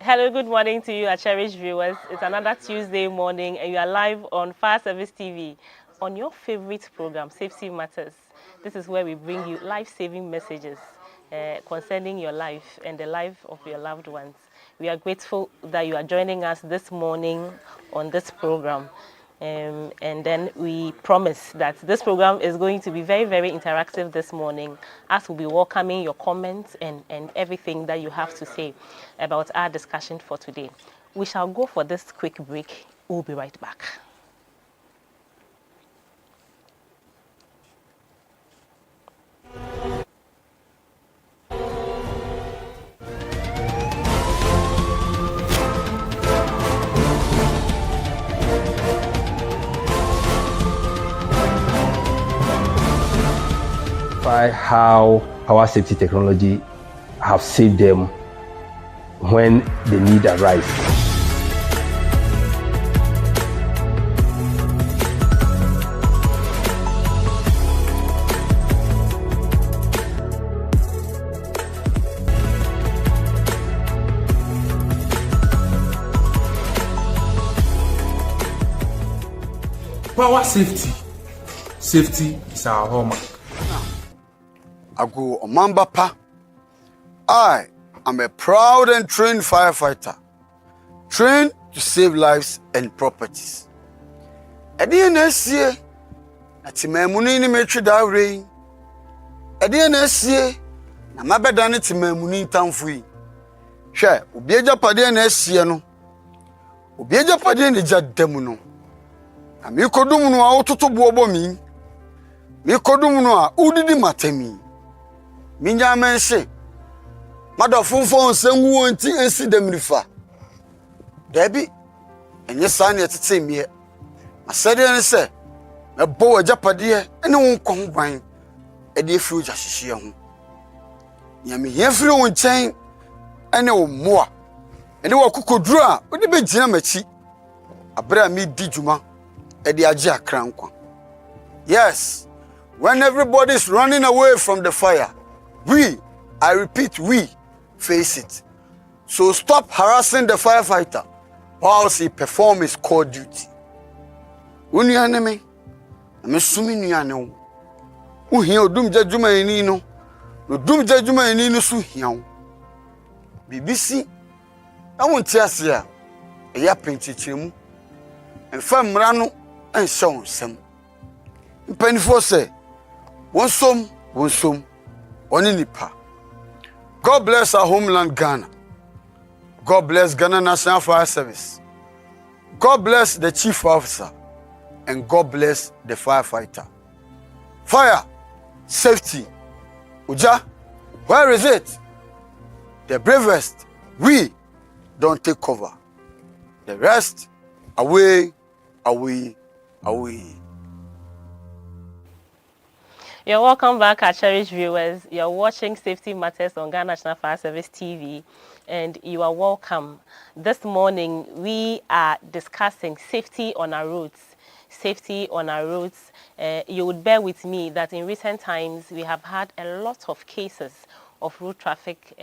Hello, good morning to you, our cherished viewers. It's another Tuesday morning, and you are live on Fire Service TV on your favorite program, Safety Matters. This is where we bring you life-saving messages concerning your life and the life of your loved ones. We are grateful that you are joining us this morning on this program. And then we promise that this program is going to be very, very interactive this morning, as we'll be welcoming your comments and everything that you have to say about our discussion for today. We shall go for this quick break. We'll be right back. How power safety technology have saved them when the need arises. Power safety. Safety is our hallmark. Agu Omambapa. I am a proud and trained firefighter, trained to save lives and properties. Ediyenesie, ati memuni ni metri dawre. Ediyenesie, na mabedani ti memuni tamfui. Hwe, obieja pade na esie no. Obieja pade ni jademu no. Na mi kodum no a ototo bobo mi. Mi kodum no a udidi matemi. Minya mense madofon sengu onti ensi demrifa debi enye sane etete mie asede ne se mebo ajapade ene won kon gwan ede efiru jahihie ho nyame hiefiri won chen ene wo moa ene wo kokoduru a ode begina machi abra mi di djuma ede age akran kwa. Yes, when everybody is running away from the fire, we, I repeat, we face it. So stop harassing the firefighter whilst he performs his core duty. Uni aneme, I'm assuming you know. Uhi odum jajuma enino, no dum jajuma enino su hiao. BBC, I won't tell you, a yapin chichimu, and fam rano and so on some. Penny say, one some, Oninipa. God bless our homeland Ghana. God bless Ghana National Fire Service. God bless the chief officer. And God bless the firefighter. Fire, safety. Uja, where is it? The bravest, we don't take cover. The rest, away. You're welcome back, our cherished viewers. You're watching Safety Matters on Ghana National Fire Service TV, and you are welcome. This morning, we are discussing safety on our roads. Safety on our roads. You would bear with me that in recent times, we have had a lot of cases of road traffic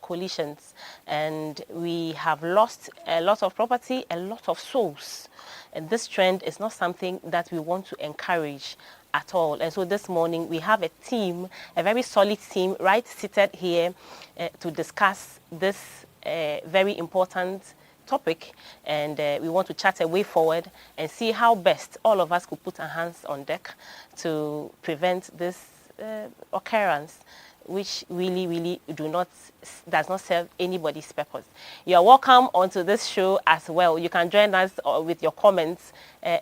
collisions, and we have lost a lot of property, a lot of souls. And this trend is not something that we want to encourage at all. And so this morning we have a team, a very solid team, right seated here to discuss this very important topic, and we want to chart a way forward and see how best all of us could put our hands on deck to prevent this occurrence, which really does not serve anybody's purpose. You are welcome onto this show as well. You can join us with your comments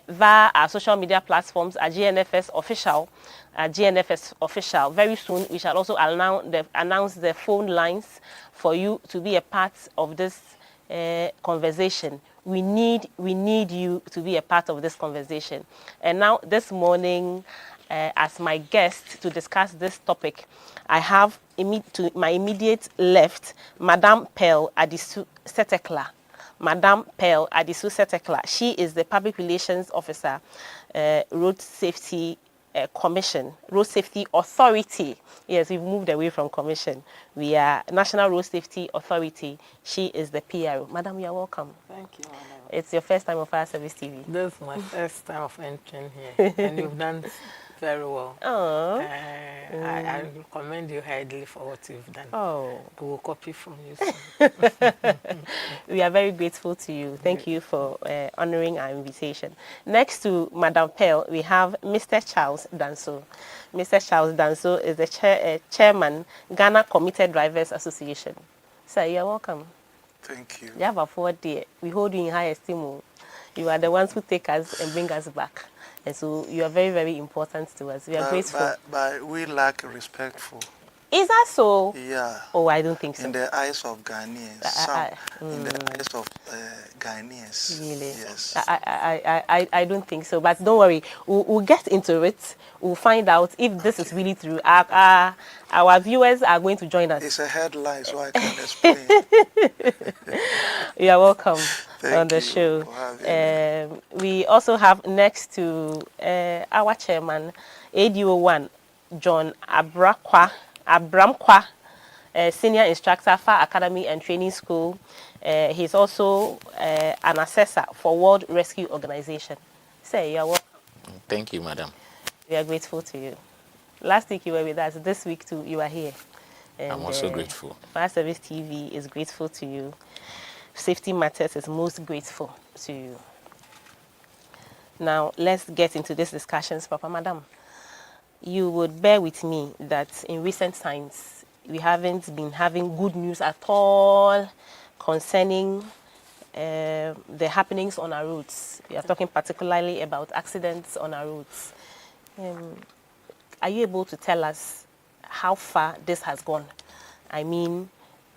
via our social media platforms at GNFS Official. Very soon we shall also announce the phone lines for you to be a part of this conversation. We need you to be a part of this conversation. And now this morning, as my guest to discuss this topic, I have to my immediate left, Madame Pearl Adisu Setekla. Madame Pearl Adisu Setekla. She is the Public Relations Officer, Road Safety commission, Road Safety Authority. Yes, we've moved away from commission. We are National Road Safety Authority. She is the PRO. Madam, you are welcome. Thank you, Madam. It's your first time on Fire Service TV. This is my first time of entering here, and you've done very well. Oh. I commend you highly for what you've done. Oh. We will copy from you soon. We are very grateful to you. Thank you for honoring our invitation. Next to Madam Pearl, we have Mr. Charles Danso. Mr. Charles Danso is the chairman, Ghana Commuter Drivers Association. Sir, you are welcome. Thank you. You have a forward day. We hold you in high esteem. You are the ones who take us and bring us back. And so you are very, very important to us. We are grateful. But we lack respect for. Is that so? Yeah. Oh, I don't think so. In the eyes of Ghanaians. In the eyes of Ghanaians. Really? Yes. I don't think so. But don't worry. We'll get into it. We'll find out if this is really true. Our viewers are going to join us. It's a headline, so I can explain. You are welcome on the you show. for having me. We also have next to our chairman, ADO1, John Abramkwa, senior instructor for Academy and Training School. He's also an assessor for World Rescue Organization. Say, you are welcome. Thank you, madam. We are grateful to you. Last week you were with us. This week too, you are here. And, I'm also grateful. Fire Service TV is grateful to you. Safety Matters is most grateful to you. Now, let's get into these discussions, Papa Madam. You would bear with me that in recent times, we haven't been having good news at all concerning the happenings on our roads. We are talking particularly about accidents on our roads. Are you able to tell us how far this has gone? I mean,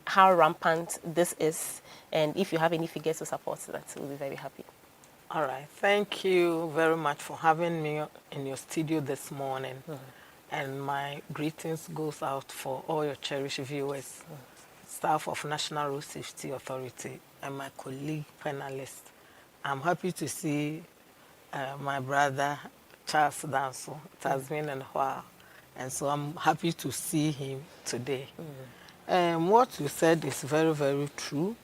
how rampant this is, and if you have any figures to support that, we'll be very happy. All right. Thank you very much for having me in your studio this morning. And my greetings goes out for all your cherished viewers, staff of National Road Safety Authority, and my colleague panelists. I'm happy to see my brother, Charles Danso. It has been a while, and so I'm happy to see him today. What you said is very, very true.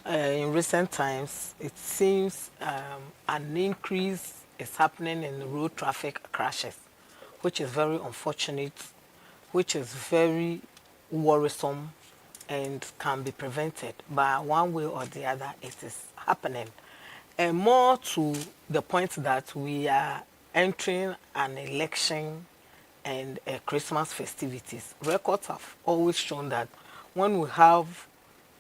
In recent times, it seems an increase is happening in road traffic crashes, which is very unfortunate, which is very worrisome, and can be prevented by one way or the other. It is happening. And more to the point that we are entering an election and Christmas festivities. Records have always shown that when we have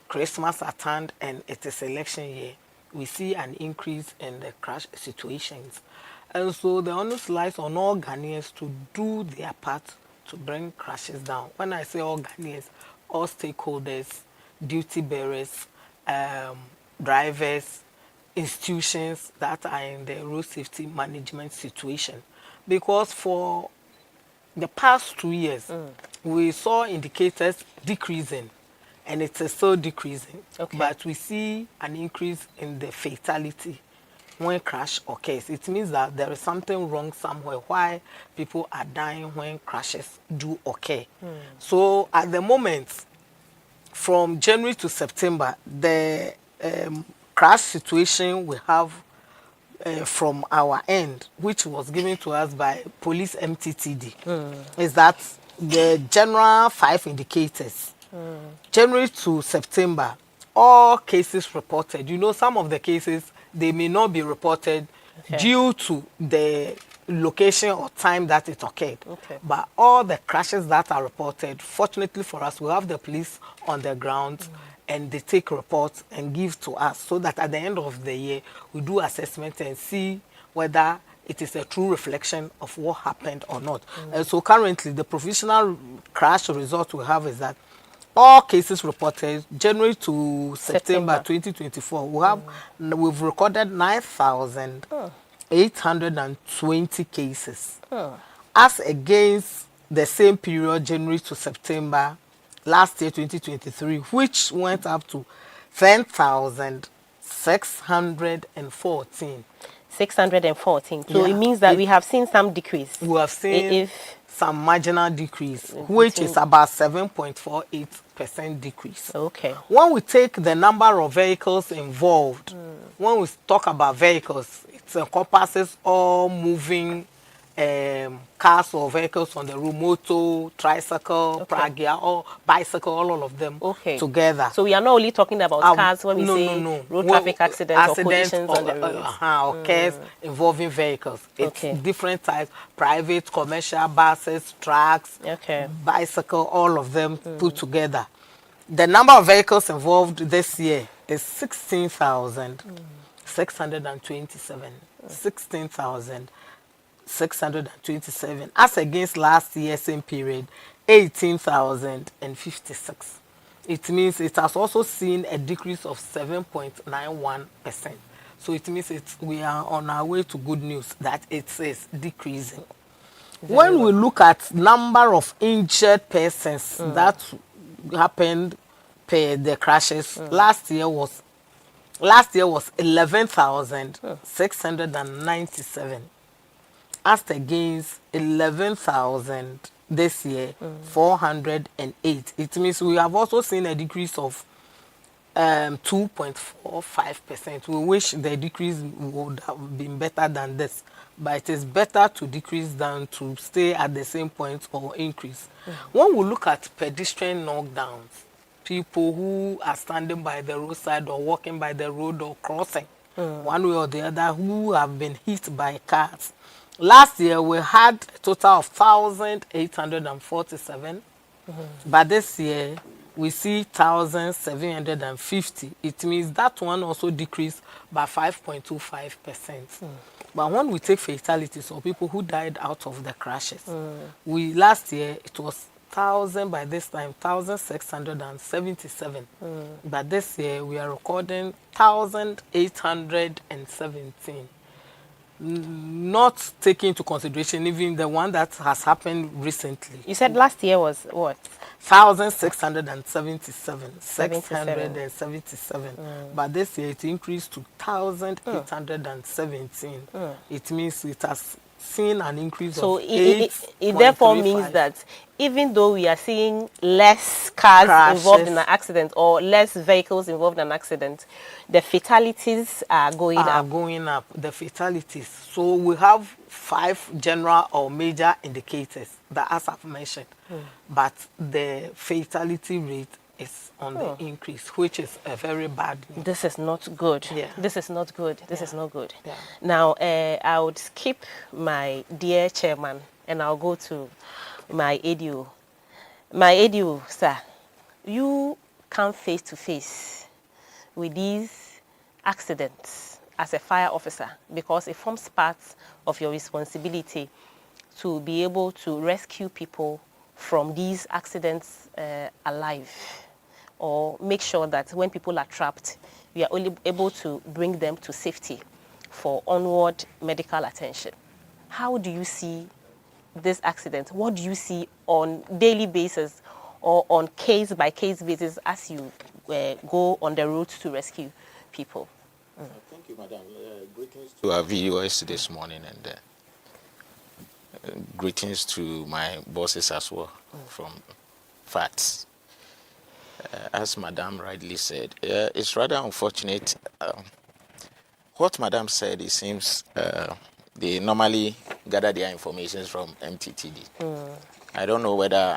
Christmas at hand and it is election year, we see an increase in the crash situations. And so the onus lies on all Ghanaians to do their part to bring crashes down. When I say all Ghanaians, all stakeholders, duty bearers, drivers, institutions that are in the road safety management situation. Because for the past 2 years, we saw indicators decreasing, and it is still decreasing. Okay. But we see an increase in the fatality when crash occurs. It means that there is something wrong somewhere, why people are dying when crashes do occur. So at the moment, from January to September, the crash situation we have from our end, which was given to us by Police MTTD, is that the general 5 indicators, January to September, all cases reported. You know, some of the cases, they may not be reported due to the location or time that it occurred. But all the crashes that are reported, fortunately for us, we have the police on the ground and they take reports and give to us so that at the end of the year, we do assessment and see whether it is a true reflection of what happened or not. And so currently, the provisional crash result we have is that all cases reported January to September 2024, we've recorded 9,820 cases, as against the same period, January to September last year, 2023, which went up to 10,614. 614. So Yeah. it means that we have seen some decrease. We have seen If some marginal decrease, which is about 7.48% decrease. okay. When we take the number of vehicles involved, when we talk about vehicles, it encompasses all moving cars or vehicles on the road, motor, tricycle, pragia, or bicycle, all of them together. So we are not only talking about cars when we say road traffic accidents or collisions on the roads. Or cars involving vehicles. It's different types, private, commercial, buses, trucks, bicycle, all of them put together. The number of vehicles involved this year is 16,627. 16,627. As against last year, same period, 18,056. It means it has also seen a decrease of 7.91%. So it means we are on our way to good news that it is decreasing. When we look at number of injured persons that happened per the crashes, last year was 11,697. As against 11,000 this year, 408. It means we have also seen a decrease of 2.45%. We wish the decrease would have been better than this, but it is better to decrease than to stay at the same point or increase. When we look at pedestrian knockdowns, people who are standing by the roadside or walking by the road or crossing one way or the other who have been hit by cars. Last year we had a total of 1,847, but this year we see 1,750. It means that one also decreased by 5.25%. But when we take fatalities or people who died out of the crashes, last year it was 1,000 by this time, 1,677. But this year we are recording 1,817. Not taking into consideration even the one that has happened recently. You said last year was what? 1,677. 677. But this year it increased to 1,817. It means it has seen an increase of 8. It therefore means that even though we are seeing less cars involved in an accident or less vehicles involved in an accident, the fatalities are going up. The fatalities. So we have 5 general or major indicators that, as I've mentioned, but the fatality rate is on the increase, which is a very bad news. This is not good. Yeah. This is not good. This is not good. Yeah. Now, I would skip my dear chairman and I'll go to my ADO. My ADO, sir, you come face to face with these accidents as a fire officer because it forms part of your responsibility to be able to rescue people from these accidents alive, or make sure that when people are trapped, we are only able to bring them to safety for onward medical attention. How do you see this accident? What do you see on daily basis or on case-by-case basis as you go on the road to rescue people? Thank you, Madam. Greetings to our viewers this morning, and greetings to my bosses as well from FATS. As Madam rightly said, it's rather unfortunate. What Madam said, it seems they normally gather their information from MTTD. I don't know whether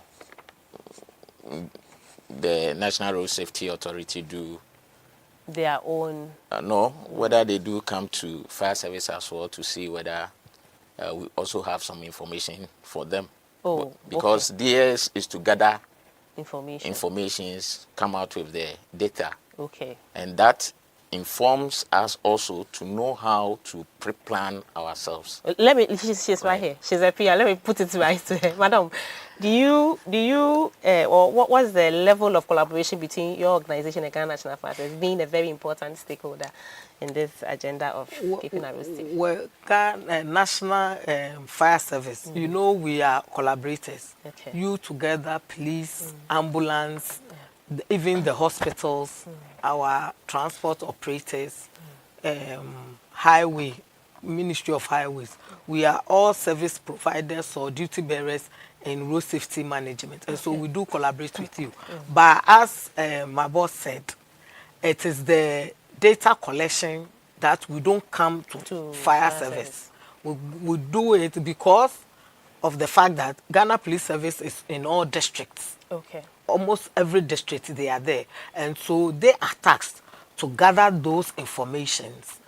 the National Road Safety Authority do their own. No, whether they do come to fire service as well to see whether we also have some information for them. Because theirs is to gather informations, come out with the data. And that informs us also to know how to pre-plan ourselves. Let me, she's right here. She's up here. Let me put it right to her. Madam, or what was the level of collaboration between your organization and Ghana National Fire Service, being a very important stakeholder in this agenda of keeping our roads safe? Well, Ghana National Fire Service, you know, we are collaborators. You together, police, ambulance, even the hospitals, our transport operators, highway, Ministry of Highways. We are all service providers or duty bearers in road safety management, and so we do collaborate with you. But as my boss said, it is the data collection that we don't come to fire service. We do it because of the fact that Ghana Police Service is in all districts. Okay. Almost every district they are there, and so they are tasked to gather those informations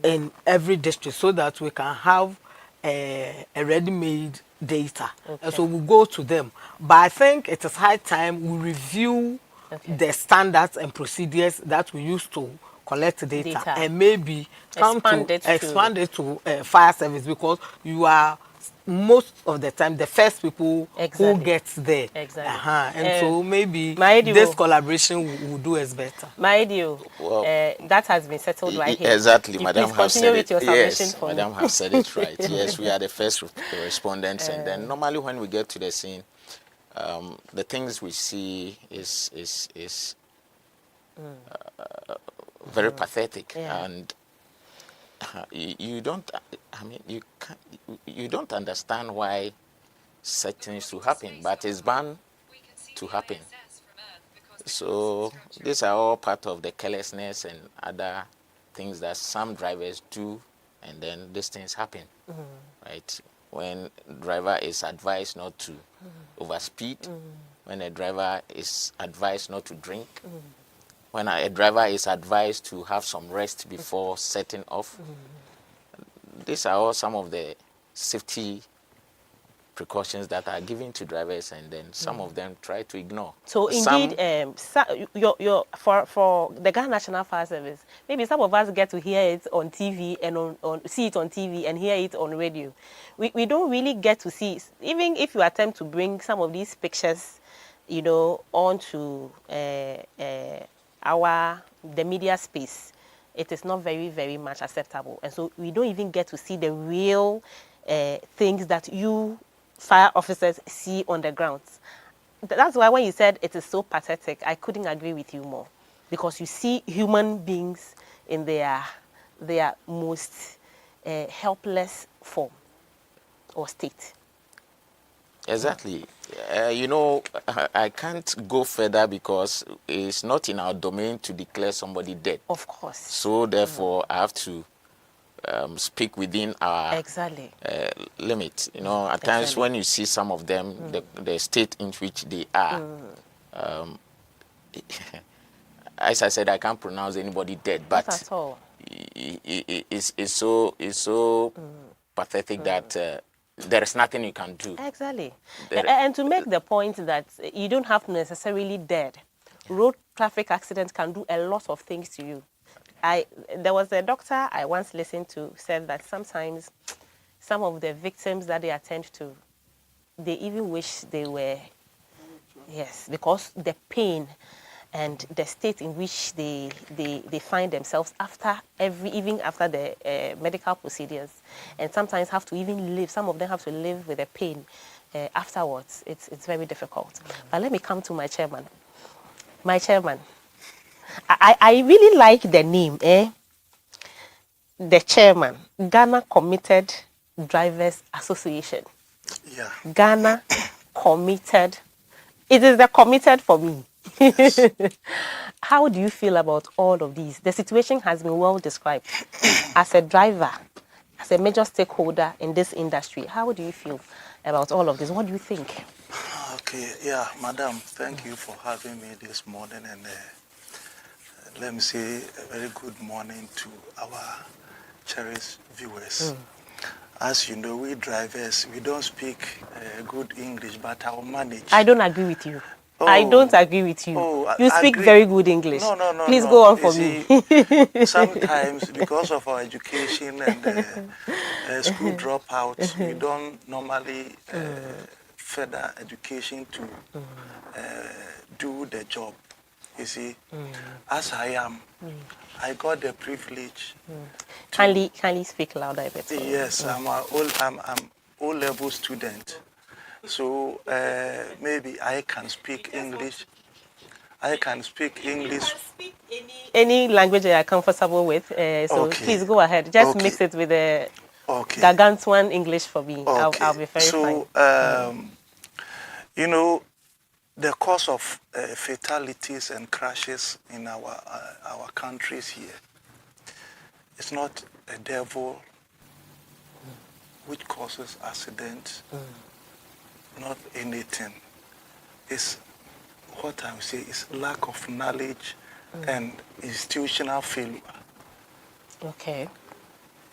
in every district so that we can have a ready-made data. And so we go to them. But I think it is high time we review the standards and procedures that we use to collect data. And maybe expand it to fire service, because you are most of the time the first people who gets there. And so maybe this collaboration will do us better. My deal, that has been settled right here. Exactly, Madam has said it. Yes, Madam has said it right. Yes, we are the first respondents, and then normally when we get to the scene, the things we see is very pathetic, and you don't. I mean, you don't understand why such things to happen, but it's bound to happen. So these are all part of the carelessness and other things that some drivers do, and then these things happen, right? When driver is advised not to overspeed, when a driver is advised not to drink, when a driver is advised to have some rest before setting off. These are all some of the safety precautions that are given to drivers, and then some of them try to ignore. So indeed, for the Ghana National Fire Service, maybe some of us get to hear it on TV and see it on TV and hear it on radio. We don't really get to see, even if you attempt to bring some of these pictures, you know, onto the media space, it is not very, very much acceptable. And so we don't even get to see the real things that you fire officers see on the ground. That's why when you said it is so pathetic, I couldn't agree with you more, because you see human beings in their most helpless form or state. Exactly. You know, I can't go further because it's not in our domain to declare somebody dead. Of course. So therefore, I have to speak within our limit. You know, at times when you see some of them, the state in which they are, as I said, I can't pronounce anybody dead, but not at all. It's so pathetic that there is nothing you can do. Exactly. And to make the point that you don't have to necessarily dead. Road traffic accidents can do a lot of things to you. There was a doctor I once listened to said that sometimes some of the victims that they attend to, they even wish they were, because the pain and the state in which they find themselves even after the medical procedures, and sometimes have to even live. Some of them have to live with the pain afterwards. It's very difficult. But let me come to my chairman. My chairman, I really like the name, the chairman, Ghana Committed Drivers Association. Yeah. Ghana Committed. It is the committed for me. Yes. How do you feel about all of these? The situation has been well described. As a driver, as a major stakeholder in this industry, how do you feel about all of this? What do you think? Okay, yeah, Madam, thank you for having me this morning, and let me say a very good morning to our cherished viewers. As you know, we drivers, we don't speak good English, but I'll manage. I don't agree with you. Oh, I don't agree with you. You speak very good English. No. Please go on for me. Sometimes, because of our education and school dropouts, we don't normally further education to do the job. You see, as I am, I got the privilege. Kindly speak louder a bit. Yes, I'm O-level student. So maybe I can speak English. I can speak English. any language that you're comfortable with. So please go ahead. Just mix it with the Gargantuan English for me. I'll be very fine. So, you know, the cause of fatalities and crashes in our countries here is not a devil which causes accidents, not anything. It's what I would say is lack of knowledge and institutional failure. Okay.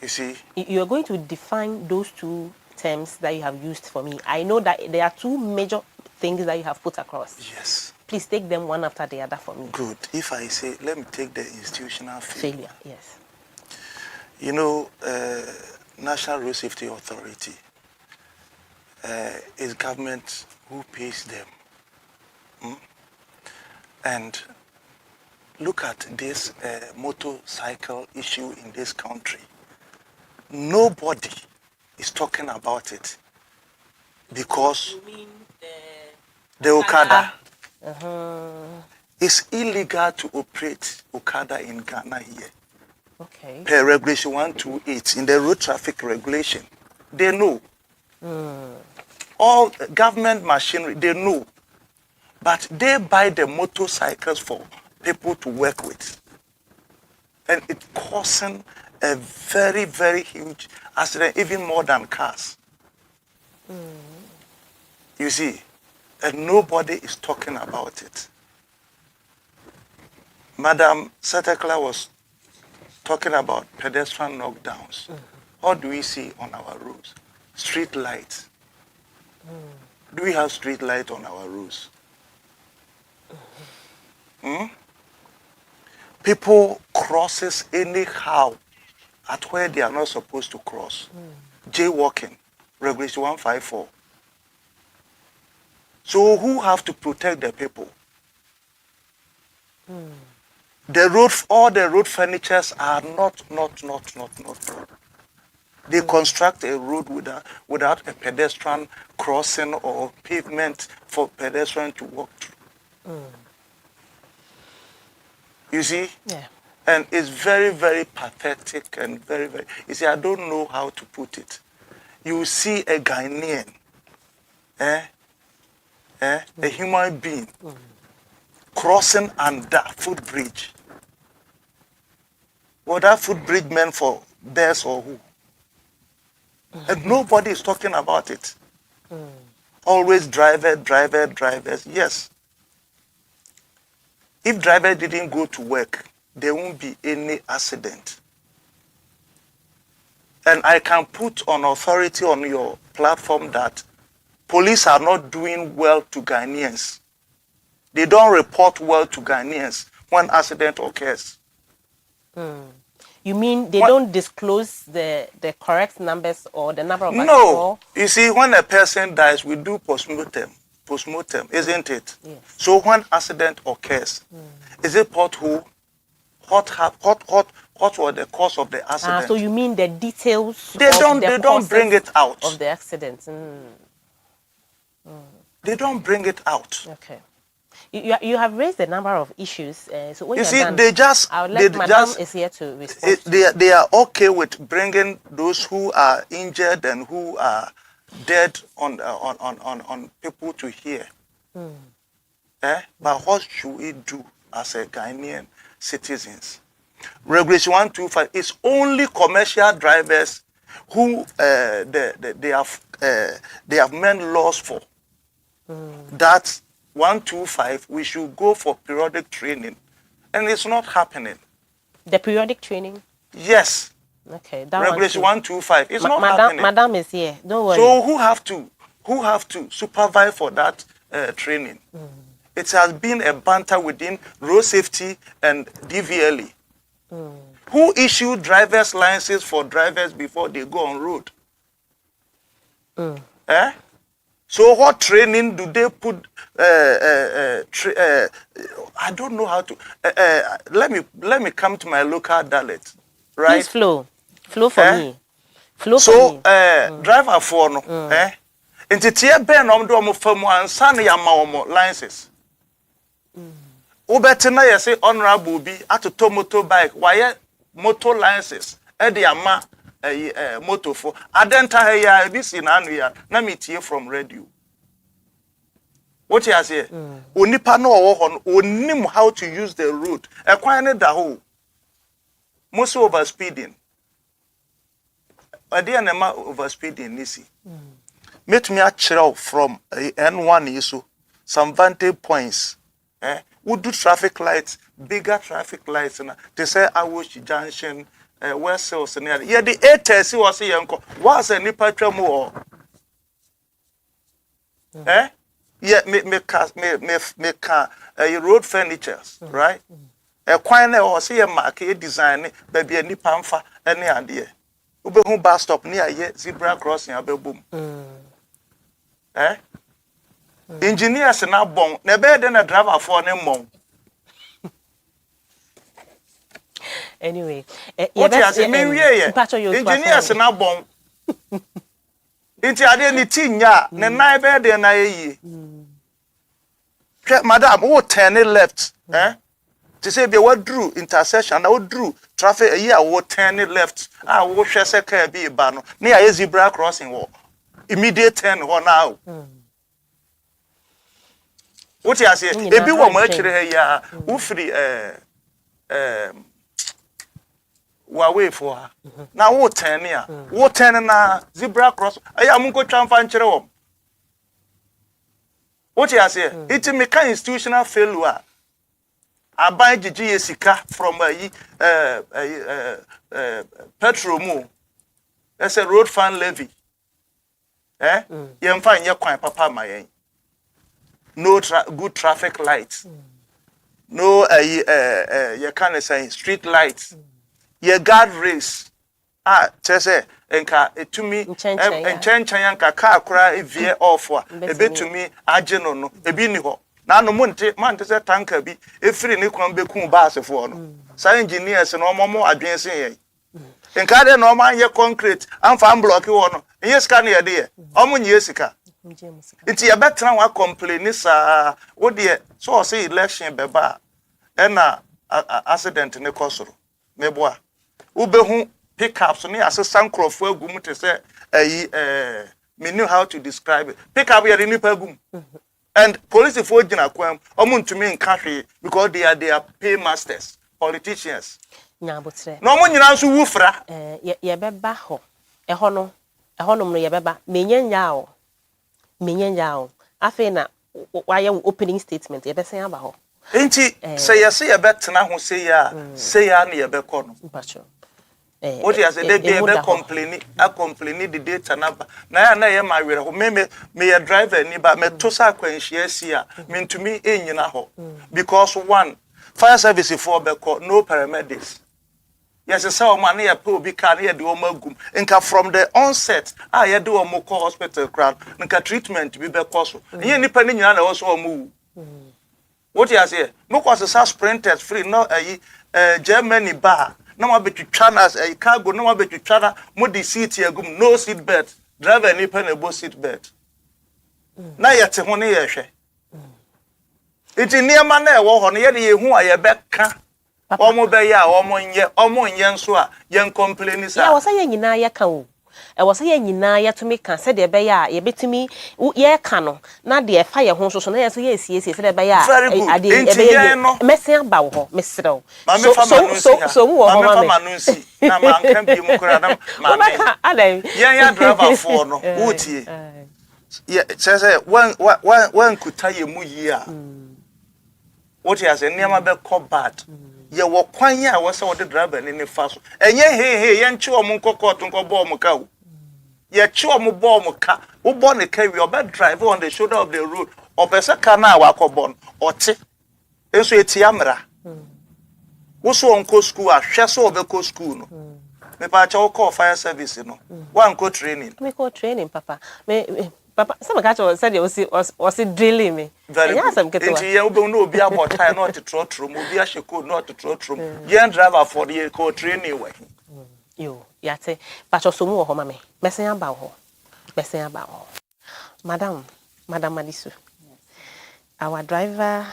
You see? You're going to define those two terms that you have used for me. I know that there are two major things that you have put across. Yes. Please take them one after the other for me. Good. If I say, let me take the institutional failure. Yes. You know, National Road Safety Authority is government who pays them. And look at this motorcycle issue in this country. Nobody is talking about it because You mean the Okada. It's illegal to operate Okada in Ghana here. Okay. Per regulation 128 in the road traffic regulation. They know. All government machinery, they know. But they buy the motorcycles for people to work with. And it's causing a very, very huge accident, even more than cars. You see, and nobody is talking about it. Madam Setekla was talking about pedestrian knockdowns. What do we see on our roads? Street lights. Do we have street light on our roads? People crosses anyhow at where they are not supposed to cross. Jaywalking, regulation 154. So who have to protect the people? The road, all the road furnitures are not. They construct a road without a pedestrian crossing or pavement for pedestrians to walk through. You see? Yeah. And it's very, very pathetic and very, very... You see, I don't know how to put it. You see a Ghanaian, a human being, crossing under footbridge. What that footbridge meant for bears or who? And nobody is talking about it. Always drivers. Yes. If driver didn't go to work, there won't be any accident. And I can put on authority on your platform that police are not doing well to Ghanaians. They don't report well to Ghanaians when accident occurs. You mean they don't disclose the correct numbers or the number of accidents? No. You see, when a person dies, we do postmortem, isn't it? Yes. So when accident occurs, is it pothole? What was the cause of the accident? So you mean the details? They don't bring it out of the accident. They don't bring it out. Okay. You have raised a number of issues. So when you see, done, they just I'll let Madam is here to respond. They are okay with bringing those who are injured and who are dead on people to hear. But what should we do as a Ghanaian citizens? Regulation 125 is only commercial drivers who they have made laws for. That 125, we should go for periodic training, and it's not happening. The periodic training? Yes. Okay. That Regulation 125. It's not happening. Madam is here. Don't worry. So who have to supervise for that training? It has been a banter within road safety and DVLE. Who issue driver's licenses for drivers before they go on road? So what training do they put? I don't know how to. Let me come to my local dialect, right? Please flow for me. Flow so, for me. driver for no. Into tier ben do mo famu ansa na ya ma licenses. Ubetina ye say honorable bi atoto motorbike why motor licenses e de ama motor for adenta he ya this in anu ya na metie from radio. What you say? Onipa no owo ho no onim how to use the road. E kwan ne da ho. Most over speeding. Ade na ma over speeding nisi. Meet me a from N1 iso some vantage points. We do traffic lights, bigger traffic lights na they say Awosh Junction, West Hills and yeah the 8 was here uncle. Was a nipa twamo yeah me road furnitures, right? A quine or see a market design baby a nipa mfa any idea. Ube hu bus stop near ye zebra crossing abe boom. Engineers na bon na be de na driver for ne mom. Anyway, engineers na bon. Inti ade ni tinya ne nine be de na yi. Madam, who turn left, to say be what drew intersection, na what drew traffic a year what turn left. Ah, wo hwe se ka bi ba no. Na ya zebra crossing wo. Immediate turn ho now. What you say? Ebi wo mo akire ya wo free wa for her. Na wo turn ya. Wo turn na zebra cross. Aya mun ko tramfa nkire wo. What you say? It make institutional failure. Aban gigi yesika from petrol mu. That's a road fund levy. Yemfa nye kwan papa mayen. No good traffic lights. No you can't say street lights. Ye guard race. Chese enka etumi enchenchen yanka car kura evie off wa ebetumi ageno no ebi ni ho na no monte se tanker bi efiri ni kwan beku baasefo no sa engineers no omomo adwen sen ye enka de no man ye concrete amfa block wo no ye sika na ye de omo nye sika nti ye betra wa complain sa wo de so say election beba na accident ne kosoro meboa ubehu pickups ni assistant crofo agum te say me knew how to describe it pickup ya ni pagum and police for gina kwam omuntumi nka hwe because they are pay masters politicians nyabotre no mo nyina so wufra ye beba ho eho no ye beba menyanya o afi na why opening statement ye besen aba ho enti say ye betena ho say ya na ye bekọ no mpacho what you say they be complaining the data number na ye ma were ho me ye driver ni ba me to sa kwanhia si a me ntumi enyina ho because one fire service for beko no paramedics yes say o ma na ye pe obi ka na ye de o magum nka from the onset ye de o mo call hospital crowd nka treatment bi beko so ye nipa ni nyina na wo so o mu what you say no cause sa sprinters free no Germany bar no ma betwitwa na cargo no ma betwitwa na mo di seat agum no seat belt driver ni pe na bo seat belt na yete ho ne ye hwe iti niema na ewo ho ne ye de ye hu a ye beka omo be ya omo nye nso a ye complain sa ya wo say ye nyina ye ka o e wo say ye nyina ye to me ka se de be ya ye betimi ye ka no na de e fa ye ho so na ye so ye siesie se de be ya ade e be ye mesen ba wo ho mesrew so wo ho ma me na ma nkan bi mu kura na ma me ye ya driver for no wotie ye say one kuta ye mu yi a what you say niam be ko bad ye wo kwan ya wo se wo de driver ni fa so enye ye nche o mu kokot nko bo mu ka ye che o mu bo mu ka wo bo ne ka wi o be drive on the shoulder of the road o pese ka na wa ko bon o te enso eti amra wo so onko school a hwe so obeko school no me pa cha wo call fire service no wan ko training me ko training papa papa some catch said was drilling me yes I'm getting it you be no obi abotai not to trotro obi a sheko not to trotro yen driver for the co training way yo yate but so mu ho ma me mesen aba ho madam Madisu our driver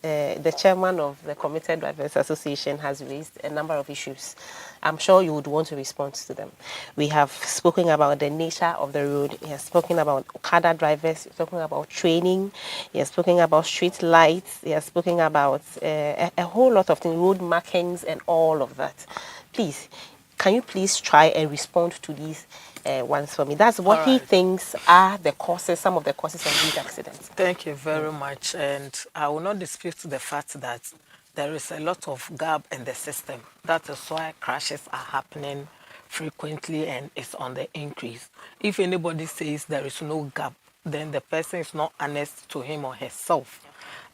the chairman of the Committed Drivers Association has raised a number of issues. I'm sure you would want to respond to them. We have spoken about the nature of the road. He has spoken about Okada drivers. He's spoken about training. He has spoken about street lights. He has spoken about a whole lot of things, road markings and all of that. Please, can you please try and respond to these ones for me? That's what he thinks are the causes, some of the causes of these accidents. Thank you very much. And I will not dispute the fact that there is a lot of gap in the system. That is why crashes are happening frequently and it's on the increase. If anybody says there is no gap, then the person is not honest to him or herself.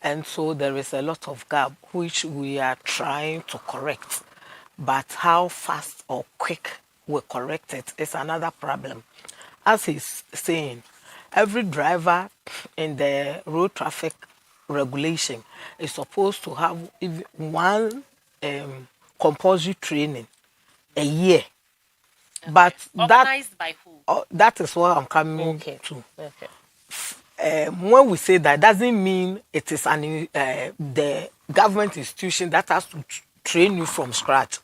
And so there is a lot of gap which we are trying to correct. But how fast or quick we correct it is another problem. As he's saying, every driver in the road traffic regulation is supposed to have one compulsory training a year. But Organized by who? That is what I'm coming to. Okay. When we say that, doesn't mean it is the government institution that has to train you from scratch.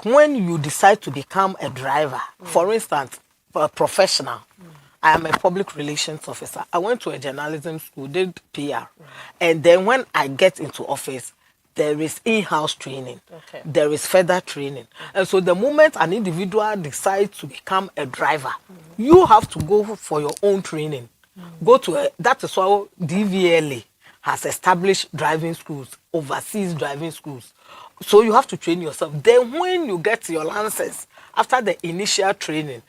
When you decide to become a driver, for instance, a professional, I am a public relations officer. I went to a journalism school, did PR. And then when I get into office, there is in-house training. Okay. There is further training. And so the moment an individual decides to become a driver, you have to go for your own training. That is why DVLA has established driving schools, overseas driving schools. So you have to train yourself. Then when you get your license, after the initial training,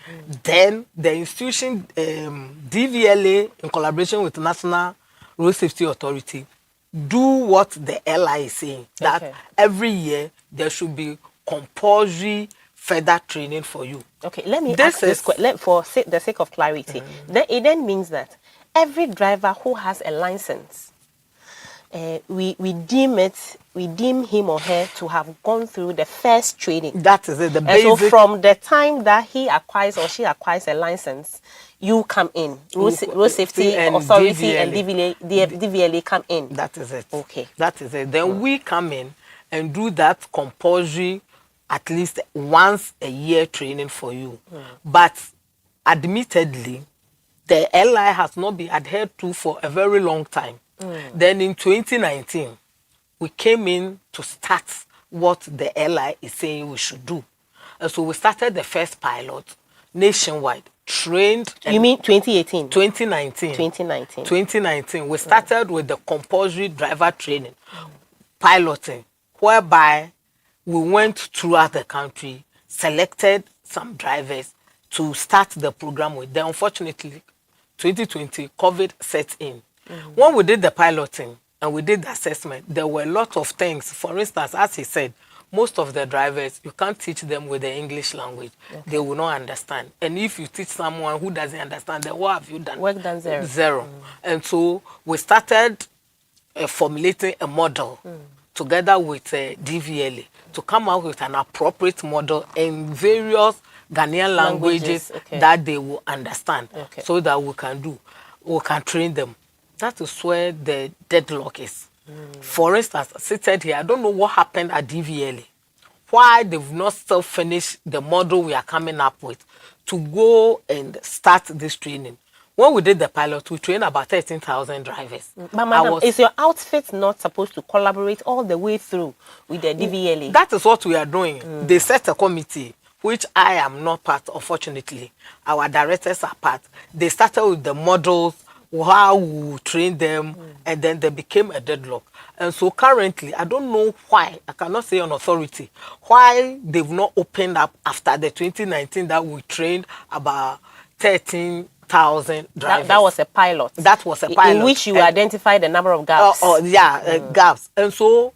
then the institution, DVLA, in collaboration with the National Road Safety Authority, do what the LI is saying. That every year there should be compulsory further training for you. Okay, let me ask this question for the sake of clarity. It then means that every driver who has a license, we deem him or her to have gone through the first training. That is it, the basic. And so from the time that he acquires or she acquires a license, you come in. Road Safety Authority DVLA. and DVLA come in. That is it. Okay. That is it. Then we come in and do that compulsory at least once a year training for you. But admittedly, the LI has not been adhered to for a very long time. Then in 2019, we came in to start what the LI is saying we should do. And so we started the first pilot nationwide, trained. You mean 2018? 2019. 2019. 2019. We started with the compulsory driver training, piloting, whereby we went throughout the country, selected some drivers to start the program with. Then unfortunately, 2020, COVID set in. When we did the piloting and we did the assessment, there were a lot of things. For instance, as he said, most of the drivers, you can't teach them with the English language. Okay. They will not understand. And if you teach someone who doesn't understand, then what have you done? Work done zero. Zero. And so we started formulating a model together with DVLA to come out with an appropriate model in various Ghanaian languages that they will understand, so that we can train them. That is where the deadlock is. For instance, seated here, I don't know what happened at DVLA. Why they've not still finished the model we are coming up with to go and start this training. When we did the pilot, we trained about 13,000 drivers. But madam, is your outfit not supposed to collaborate all the way through with the DVLA? That is what we are doing. They set a committee, which I am not part, unfortunately. Our directors are part. They started with the models, how we train them, and then they became a deadlock. And so currently, I don't know why, I cannot say on authority, why they've not opened up after the 2019 that we trained about 13,000 drivers. That was a pilot. That was a pilot. In which you identified the number of gaps. Gaps. And so,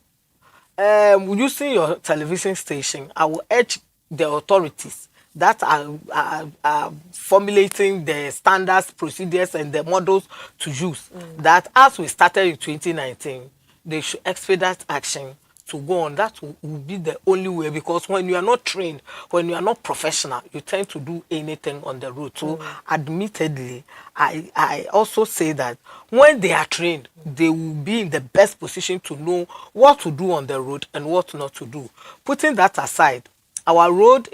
using your television station, I will urge the authorities that are formulating the standards, procedures, and the models to use, that as we started in 2019, they should expedite action to go on. That will be the only way, because when you are not trained, when you are not professional, you tend to do anything on the road. So admittedly, I also say that when they are trained, they will be in the best position to know what to do on the road and what not to do. Putting that aside, our road,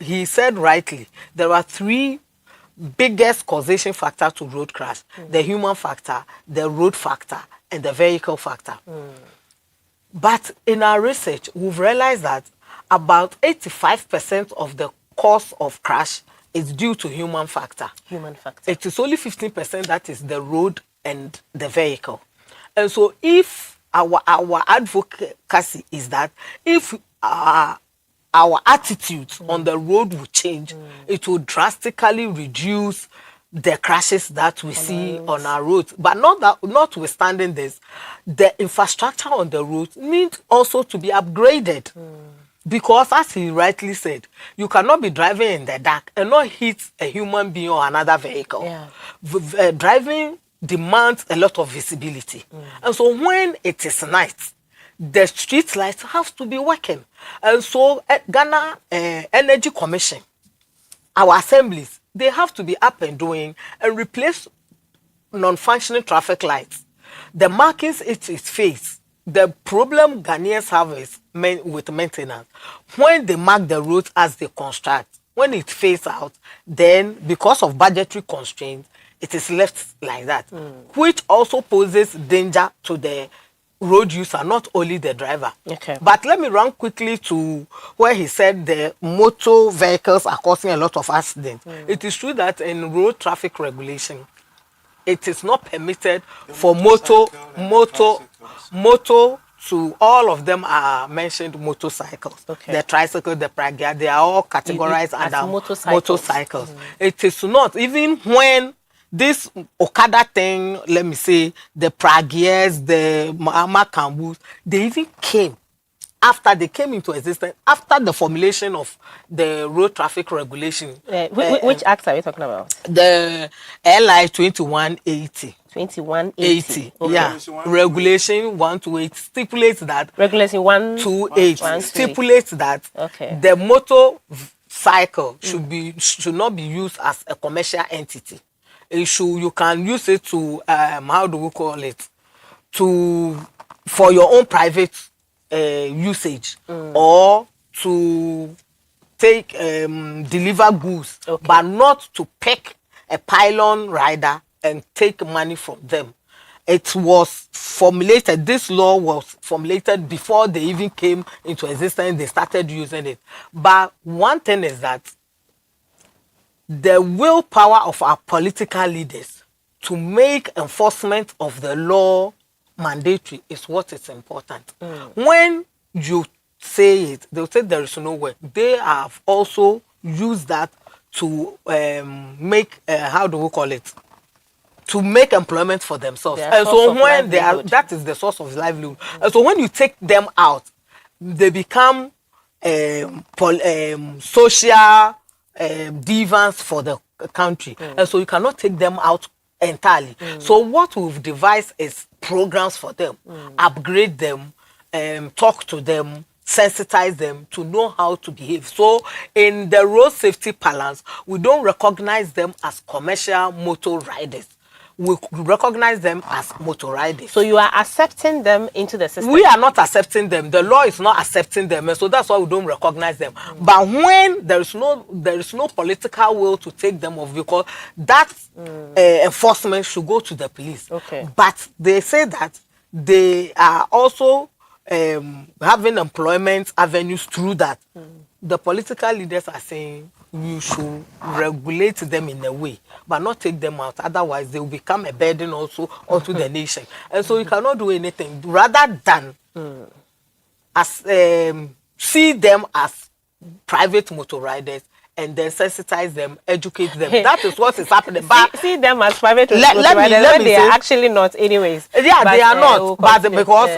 he said rightly, there are three biggest causation factor to road crash: the human factor, the road factor, and the vehicle factor. But in our research, we've realized that about 85% of the cause of crash is due to human factor. Human factor. It is only 15% that is the road and the vehicle. And so if our advocacy is that if our attitudes on the road will change, it will drastically reduce the crashes that we see on our roads. But notwithstanding this, the infrastructure on the roads needs also to be upgraded. Because as he rightly said, you cannot be driving in the dark and not hit a human being or another vehicle. Yeah. Driving demands a lot of visibility. And so when it is night, the street lights have to be working. And so Ghana Energy Commission, our assemblies, they have to be up and doing and replace non-functioning traffic lights. The markings it is face. The problem Ghanaians have is with maintenance. When they mark the roads as they construct, when it fades out, then because of budgetary constraints, it is left like that, which also poses danger to the road user, not only the driver. Okay. But let me run quickly to where he said the motor vehicles are causing a lot of accidents. It is true that in road traffic regulation, it is not permitted for motor to, all of them are mentioned motorcycles. Okay. The tricycle, the pragia, they are all categorized as under motorcycles. It is not, even when this Okada thing, let me say, the Pragiers, the Makambus, they even came after they came into existence, after the formulation of the road traffic regulation. Which act are we talking about? The LI 2180. 2180. Okay. Yeah. Regulation 128 stipulates that. Regulation 128 stipulates that okay. the motorcycle should not be used as a commercial entity. You can use it to how do we call it, for your own private usage, or to take deliver goods, but not to pick a pylon rider and take money from them. It was formulated, this law was formulated before they even came into existence. They started using it. But one thing is that the willpower of our political leaders to make enforcement of the law mandatory is what is important. When you say it, they'll say there is no way. They have also used that to make, how do we call it, to make employment for themselves. And so when they are, that is the source of livelihood. And so when you take them out, they become social divans for the country. And so you cannot take them out entirely. So what we've devised is programs for them, upgrade them, talk to them, sensitize them to know how to behave. So in the road safety balance, we don't recognize them as commercial motor riders. We recognize them as motor riders. So you are accepting them into the system? We are not accepting them. The law is not accepting them, and so that's why we don't recognize them. But when there is no political will to take them off, because that enforcement should go to the police. Okay. But they say that they are also having employment avenues through that. The political leaders are saying you should regulate them in a way, but not take them out. Otherwise, they will become a burden also onto the nation. And so you cannot do anything rather than see them as private motor riders and then sensitize them, educate them. That is what is happening. But see them as private let me they are actually not anyways. Yeah, they are not. But because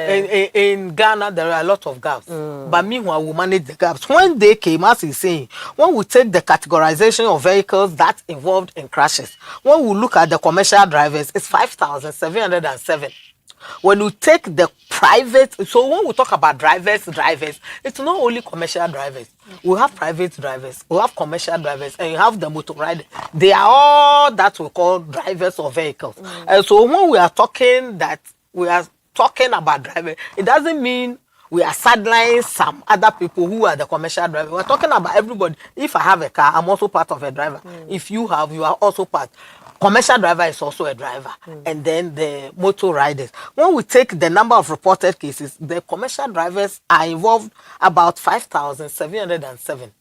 in Ghana, there are a lot of gaps. But meanwhile, we manage the gaps. When they came, as he's saying, when we take the categorization of vehicles that involved in crashes, when we look at the commercial drivers, it's 5,707. When you take the private, so when we talk about drivers, it's not only commercial drivers. We have private drivers, we have commercial drivers, and you have the motor rider. They are all that we call drivers of vehicles. And so when we are talking about drivers, it doesn't mean we are sidelining some other people who are the commercial drivers. We're talking about everybody. If I have a car, I'm also part of a driver. If you have, you are also part. Commercial driver is also a driver. And then the motor riders. When we take the number of reported cases, the commercial drivers are involved about 5,707.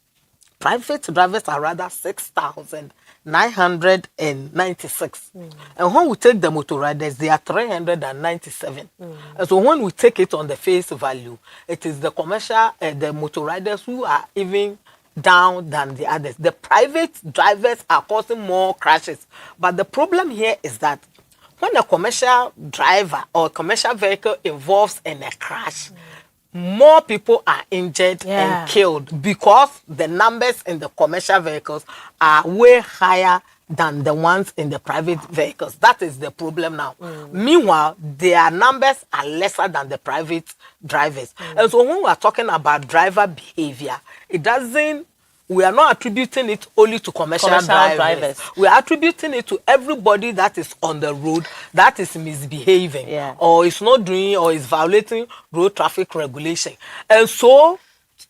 Private drivers are rather 6,996. And when we take the motor riders, they are 397. And so when we take it on the face value, it is the commercial, the motor riders who are even down than the others. The private drivers are causing more crashes. But the problem here is that when a commercial driver or commercial vehicle involves in a crash, more people are injured and killed because the numbers in the commercial vehicles are way higher than the ones in the private vehicles. That is the problem now. Meanwhile, their numbers are lesser than the private drivers. And so when we are talking about driver behavior, we are not attributing it only to commercial drivers. We are attributing it to everybody that is on the road that is misbehaving or is not doing or is violating road traffic regulation. And so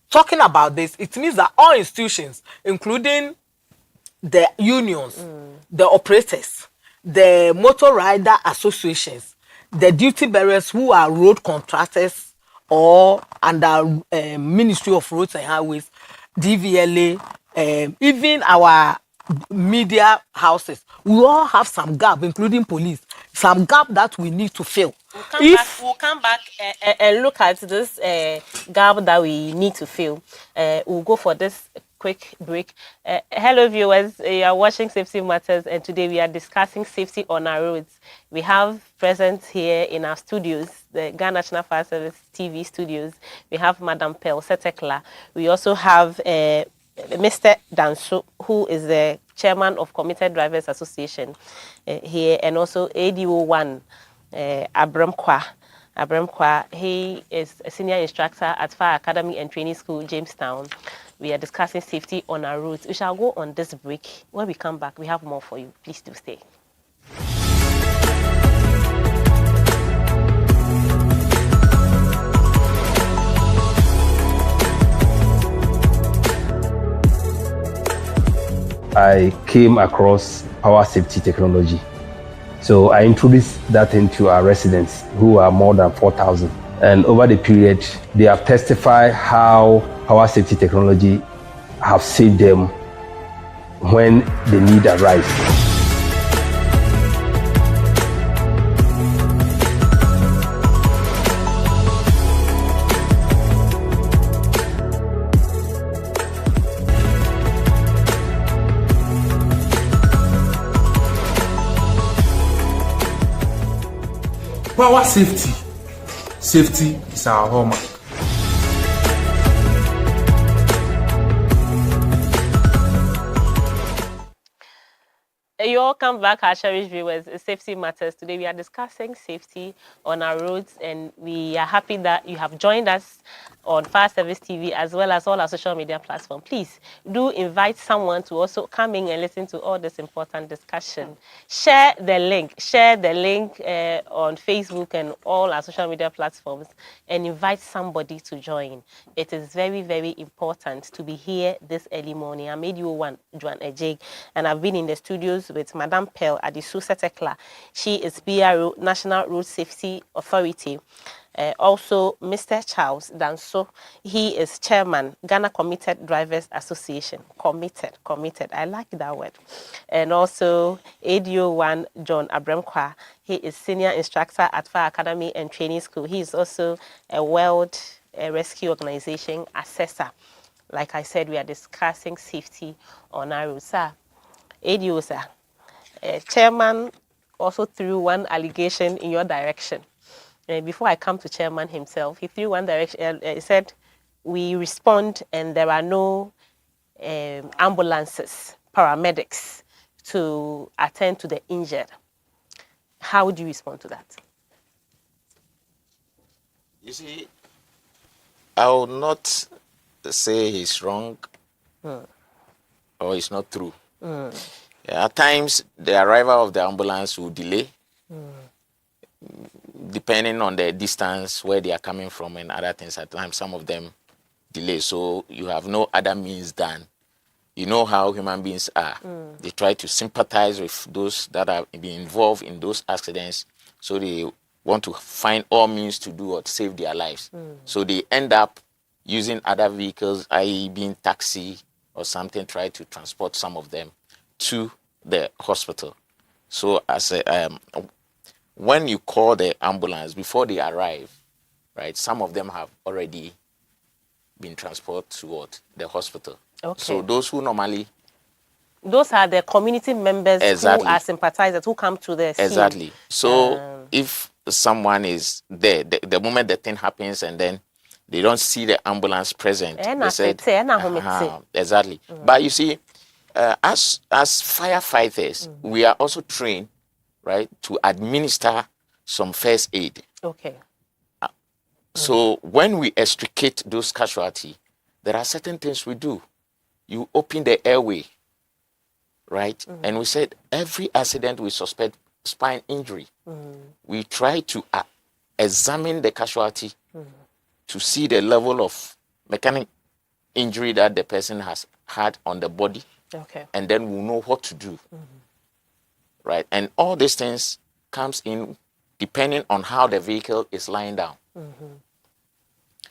talking about this, it means that all institutions, including the unions, the operators, the motor rider associations, the duty bearers who are road contractors or under Ministry of Roads and Highways, DVLA, even our media houses, we all have some gap, including police, some gap that we need to fill. We'll come back and look at this gap that we need to fill. We'll go for this quick break. Hello viewers, you are watching Safety Matters, and today we are discussing safety on our roads. We have present here in our studios, the Ghana National Fire Service TV studios. We have Madam Pearl Setekla. We also have Mr. Danso, who is the chairman of Committed Drivers Association here, and also ADO1 Abram Kwa. He is a senior instructor at Fire Academy and Training School, Jamestown. We are discussing safety on our roads. We shall go on this break. When we come back, we have more for you. Please do stay. I came across power safety technology. So I introduced that into our residents, who are more than 4,000. And over the period, they have testified how power safety technology have saved them when the need arises. Power safety. Safety is our hallmark. You all come back, our cherished viewers. Safety Matters. Today we are discussing safety on our roads, and we are happy that you have joined us on Fire Service TV as well as all our social media platforms. Please do invite someone to also come in and listen to all this important discussion. Share the link on Facebook and all our social media platforms, and invite somebody to join. It is very, very important to be here this early morning. I'm ADO1 Joan Ejeg, and I've been in the studios with Madam Pearl Adisu Setekla. She is PRO, National Road Safety Authority. Also, Mr. Charles Danso, he is chairman, Ghana Committed Drivers Association. Committed. I like that word. And also, ADO1 John Abramkwa, he is senior instructor at Fire Academy and Training School. He is also a World Rescue Organization assessor. Like I said, we are discussing safety on our roads. Sir, ADO, sir, chairman also threw one allegation in your direction. Before I come to chairman himself, he threw one direction. He said, we respond and there are no ambulances, paramedics to attend to the injured. How would you respond to that? You see, I will not say he's wrong or it's not true. Yeah, at times, the arrival of the ambulance will delay, depending on the distance where they are coming from and other things. At times, some of them delay, so you have no other means than, you know how human beings are. They try to sympathize with those that have been involved in those accidents, so they want to find all means to do or to save their lives. So they end up using other vehicles, i.e. being taxi or something, try to transport some of them to the hospital. So as when you call the ambulance, before they arrive, right, some of them have already been transported to the hospital. Okay. So those who normally... Those are the community members Exactly. who are sympathizers, who come to the scene. Exactly. So if someone is there, the moment the thing happens and then they don't see the ambulance present, they said, exactly. But you see, as firefighters, we are also trained, right, to administer some first aid. Okay. So when we extricate those casualties, there are certain things we do. You open the airway, right? And we said every accident we suspect spine injury. We try to examine the casualty to see the level of mechanic injury that the person has had on the body. Okay. And then we'll know what to do. Right? And all these things comes in depending on how the vehicle is lying down.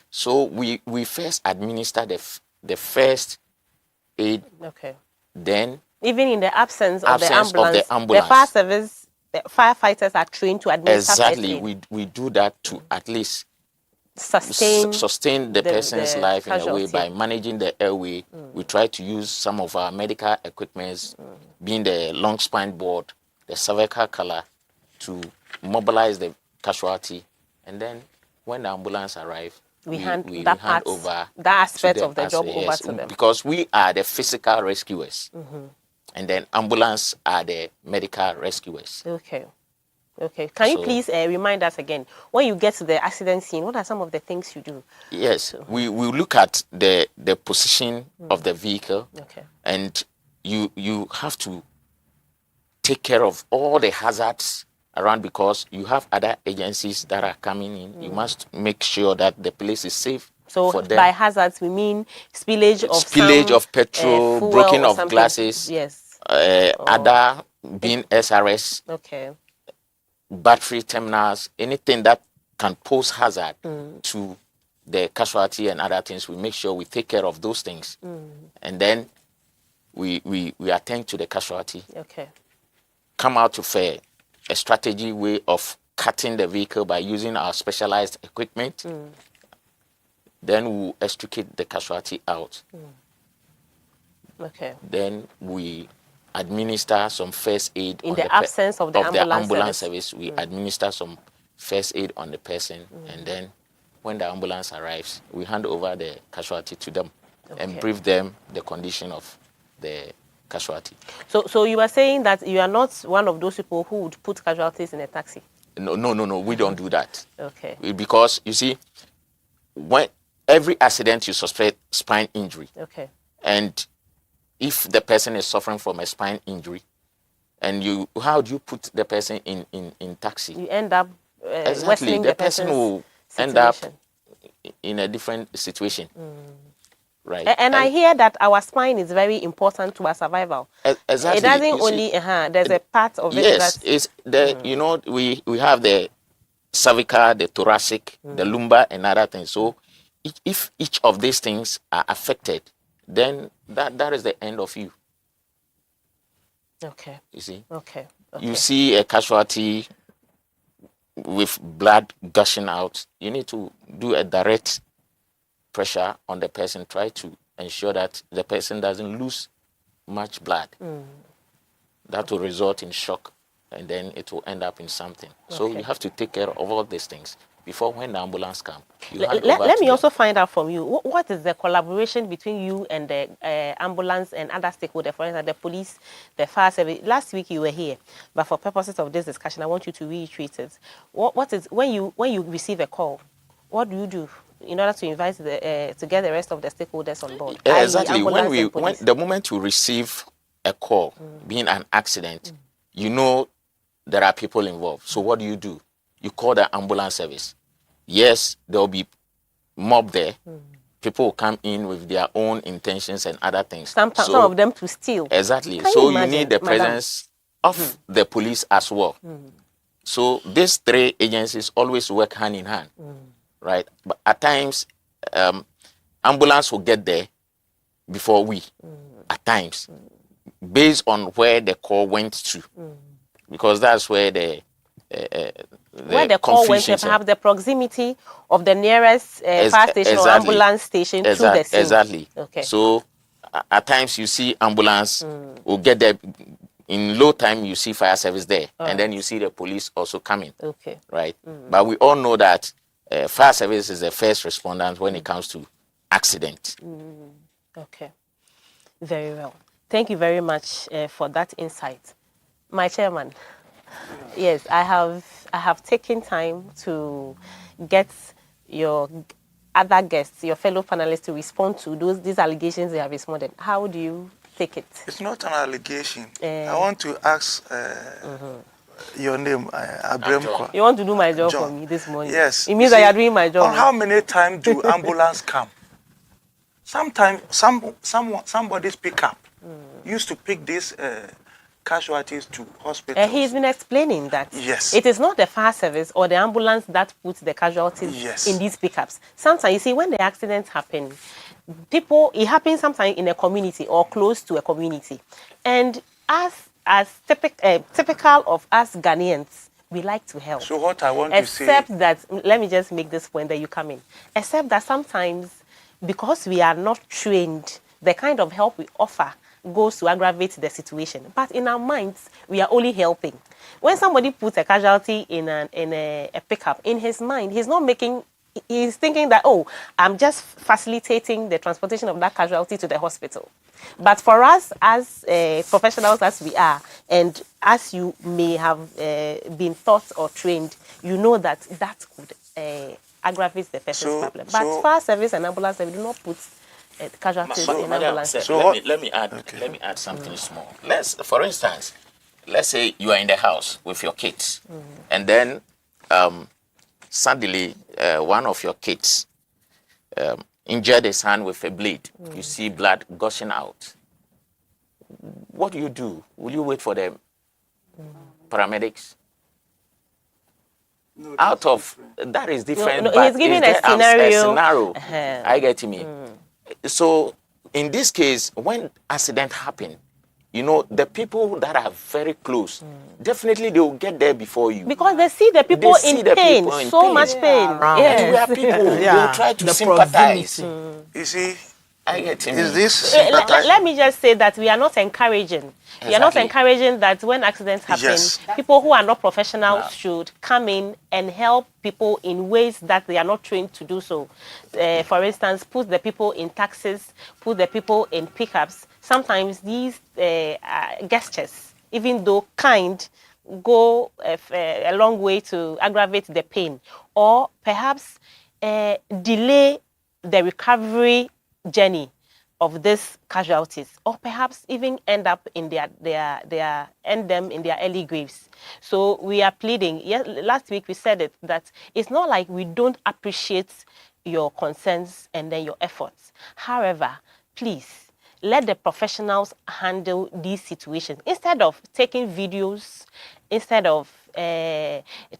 So we first administer the first aid. Okay. Then, even in the absence of the ambulance, the fire service, the firefighters are trained to administer exactly. first aid. We do that to at least sustain the person's life casualty in a way by managing the airway. We try to use some of our medical equipments, being the long spine board, the cervical collar, to mobilize the casualty. And then when the ambulance arrives, we hand over that aspect of the job over to them. Because we are the physical rescuers. And then ambulance are the medical rescuers. Okay. Okay. Can you please remind us again, when you get to the accident scene, what are some of the things you do? Yes, we look at the position of the vehicle. Okay. And you have to take care of all the hazards around, because you have other agencies that are coming in. You must make sure that the place is safe. So for them. By hazards, we mean spillage of petrol, breaking of glasses, yes, other being SRS, okay, battery terminals, anything that can pose hazard to the casualty and other things. We make sure we take care of those things, and then we attend to the casualty. Okay. Come out with a strategy way of cutting the vehicle by using our specialized equipment. Then we'll extricate the casualty out. Okay. Then we administer some first aid. In the absence of the ambulance service, we administer some first aid on the person. And then when the ambulance arrives, we hand over the casualty to them and brief them the condition of the casualty. So you are saying that you are not one of those people who would put casualties in a taxi? No, we don't do that. Okay. Because, you see, when every accident you suspect spine injury. Okay. And if the person is suffering from a spine injury, and how do you put the person in taxi? You end up exactly. The person will end up in a different situation. Right. And I hear that our spine is very important to our survival. Exactly. It doesn't only there's a part of it. Yes, it's the you know, we have the cervical, the thoracic, the lumbar, and other things. So if each of these things are affected, then that is the end of you. Okay. You see? Okay. You see a casualty with blood gushing out, you need to do a direct pressure on the person, try to ensure that the person doesn't lose much blood. That will result in shock, and then it will end up in something. So you have to take care of all these things before when the ambulance comes. Let me also find out from you, what is the collaboration between you and the ambulance and other stakeholders, for instance, the police, the fire service? Last week you were here, but for purposes of this discussion, I want you to reiterate it. What is when you receive a call, what do you do in order to invite to get the rest of the stakeholders on board? Yeah, i.e. exactly. ambulance and When police? the moment you receive a call, being an accident, you know there are people involved. So what do? You call the ambulance service. Yes, there will be mob there. People will come in with their own intentions and other things. Some of them to steal. Exactly. Can So you you need the imagine, madam? presence of the police as well. So these three agencies always work hand in hand, right? But at times, ambulance will get there before we. At times, based on where the call went to, because that's where the call went to, confusions are. perhaps the proximity of the nearest fire station or ambulance station to the scene. Exactly. Okay. So at times you see ambulance will get there. In low time, you see fire service there, and then you see the police also coming. Okay. Right. But we all know that fire service is the first responders when it comes to accident. Okay. Very well. Thank you very much for that insight. My chairman. Yes, I have taken time to get your other guests, your fellow panelists, to respond to these allegations they have responded. How do you take it? It's not an allegation. I want to ask your name, Abrem. You want to do my job John. for me this morning? Yes. It means that you are doing my job. On how many times do ambulance come? Sometimes somebody's pickup used to pick these casualties to hospitals. He's been explaining that Yes. it is not the fire service or the ambulance that puts the casualties Yes. in these pickups. Sometimes, you see, when the accidents happen, it happens sometimes in a community or close to a community. And as typical of us Ghanaians, we like to help. So what I want to say... Except that, let me just make this point that you come in. Except that sometimes, because we are not trained, the kind of help we offer goes to aggravate the situation. But in our minds, we are only helping. When somebody puts a casualty in a pickup, in his mind, he's thinking that, oh, I'm just facilitating the transportation of that casualty to the hospital. But for us, as professionals as we are, and as you may have been taught or trained, you know that could aggravate the person's problem. But fire service and ambulance service do not put casualties in ambulance. Let me add something small. For instance, let's say you are in the house with your kids, and then suddenly one of your kids injured his hand with a blade. You see blood gushing out. What do? Will you wait for the paramedics? No, that is different. No, but he's giving a scenario. I get me. So in this case, when accident happen, you know, the people that are very close, definitely they will get there before you. Because they see the people in pain, much pain. Yes. And we are people, they will try to sympathize. You see, I get me. Is this let me just say that we are not encouraging. Exactly. We are not encouraging that when accidents happen, Yes. people who are not professionals should come in and help people in ways that they are not trained to do so. For instance, put the people in taxis, put the people in pickups. Sometimes these gestures, even though kind, go a long way to aggravate the pain, or perhaps delay the recovery journey of these casualties, or perhaps even end them in their early graves. So we are pleading. Yes, last week we said it, that it's not like we don't appreciate your concerns and then your efforts. However, please let the professionals handle these situations instead of taking videos, instead of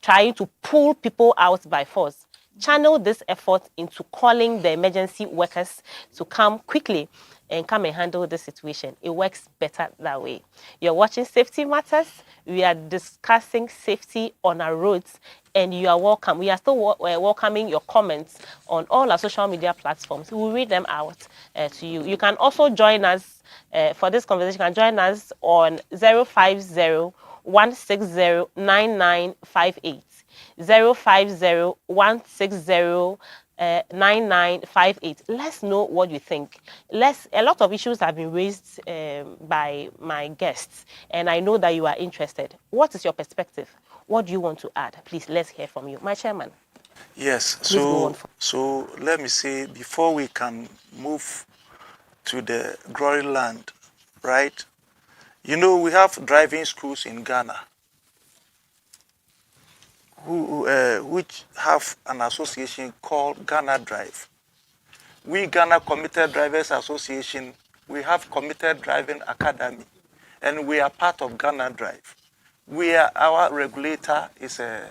trying to pull people out by force. Channel this effort into calling the emergency workers to come quickly and come and handle the situation. It works better that way. You're watching Safety Matters. We are discussing safety on our roads, and you are welcome. We are still welcoming your comments on all our social media platforms. We will read them out to you. You can also join us for this conversation. You can join us on 050-160-9958. 050-160-9958. Let's know what you think. A lot of issues have been raised by my guests, and I know that you are interested. What is your perspective? What do you want to add? Please, let's hear from you. My chairman. Yes. Please go on. So let me say, before we can move to the glory land, right? You know, we have driving schools in Ghana which have an association called Ghana Drive. We, Ghana Committed Drivers Association, we have Committed Driving Academy, and we are part of Ghana Drive. Our regulator is a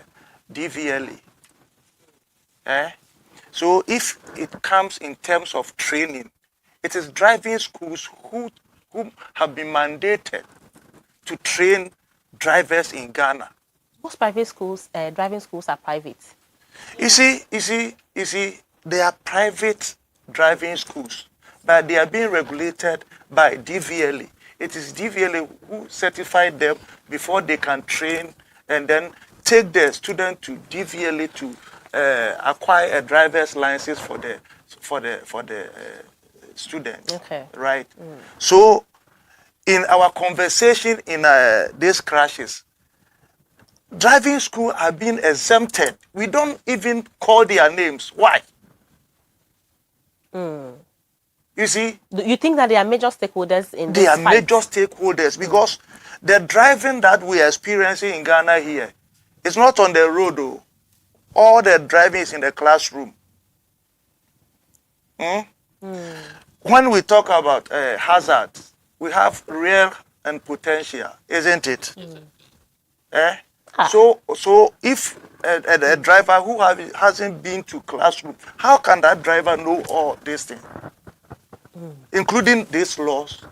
DVLA. So if it comes in terms of training, it is driving schools who have been mandated to train drivers in Ghana. Most private schools, driving schools are private. You see, they are private driving schools, but they are being regulated by DVLA. It is DVLA who certified them before they can train and then take the student to DVLA to acquire a driver's license for the student. Okay. Right. So, in our conversation in these crashes, driving school are being exempted. We don't even call their names. Why? You see? Do you think that they are major stakeholders in this They are fight? major stakeholders because the driving that we are experiencing in Ghana here is not on the road, though. All the driving is in the classroom. When we talk about hazards, we have real and potential, isn't it? So if a driver who hasn't been to classroom, how can that driver know all these things, including these laws?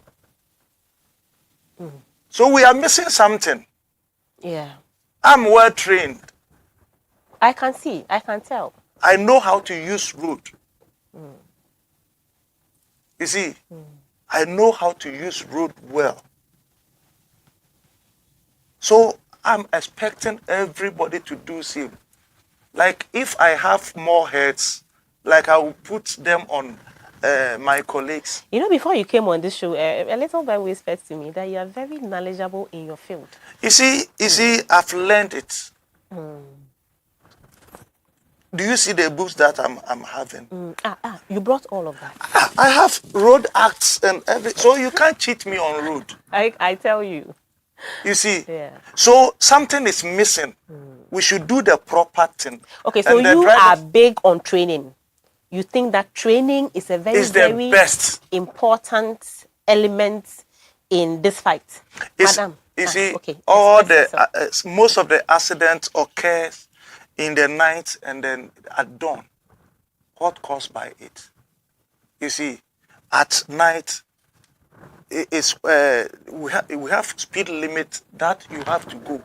So we are missing something. Yeah. I'm well trained. I can see. I can tell. I know how to use road. You see, I know how to use road well. So I'm expecting everybody to do same. Like if I have more heads, like I will put them on my colleagues. You know, before you came on this show, a little boy whispered to me that you are very knowledgeable in your field. You see, I've learned it. Do you see the books that I'm having? You brought all of that. I have road acts and everything. So you can't cheat me on road. I tell you. You see? Yeah. So something is missing. We should do the proper thing. Okay, so And the you drivers- are big on training. You think that training is a very, It's the very best. important element in this fight. It's- Madam. You see, okay. all Express the yourself. most of the accidents occurs in the night and then at dawn. What caused by it? You see, at night, we have speed limit that you have to go.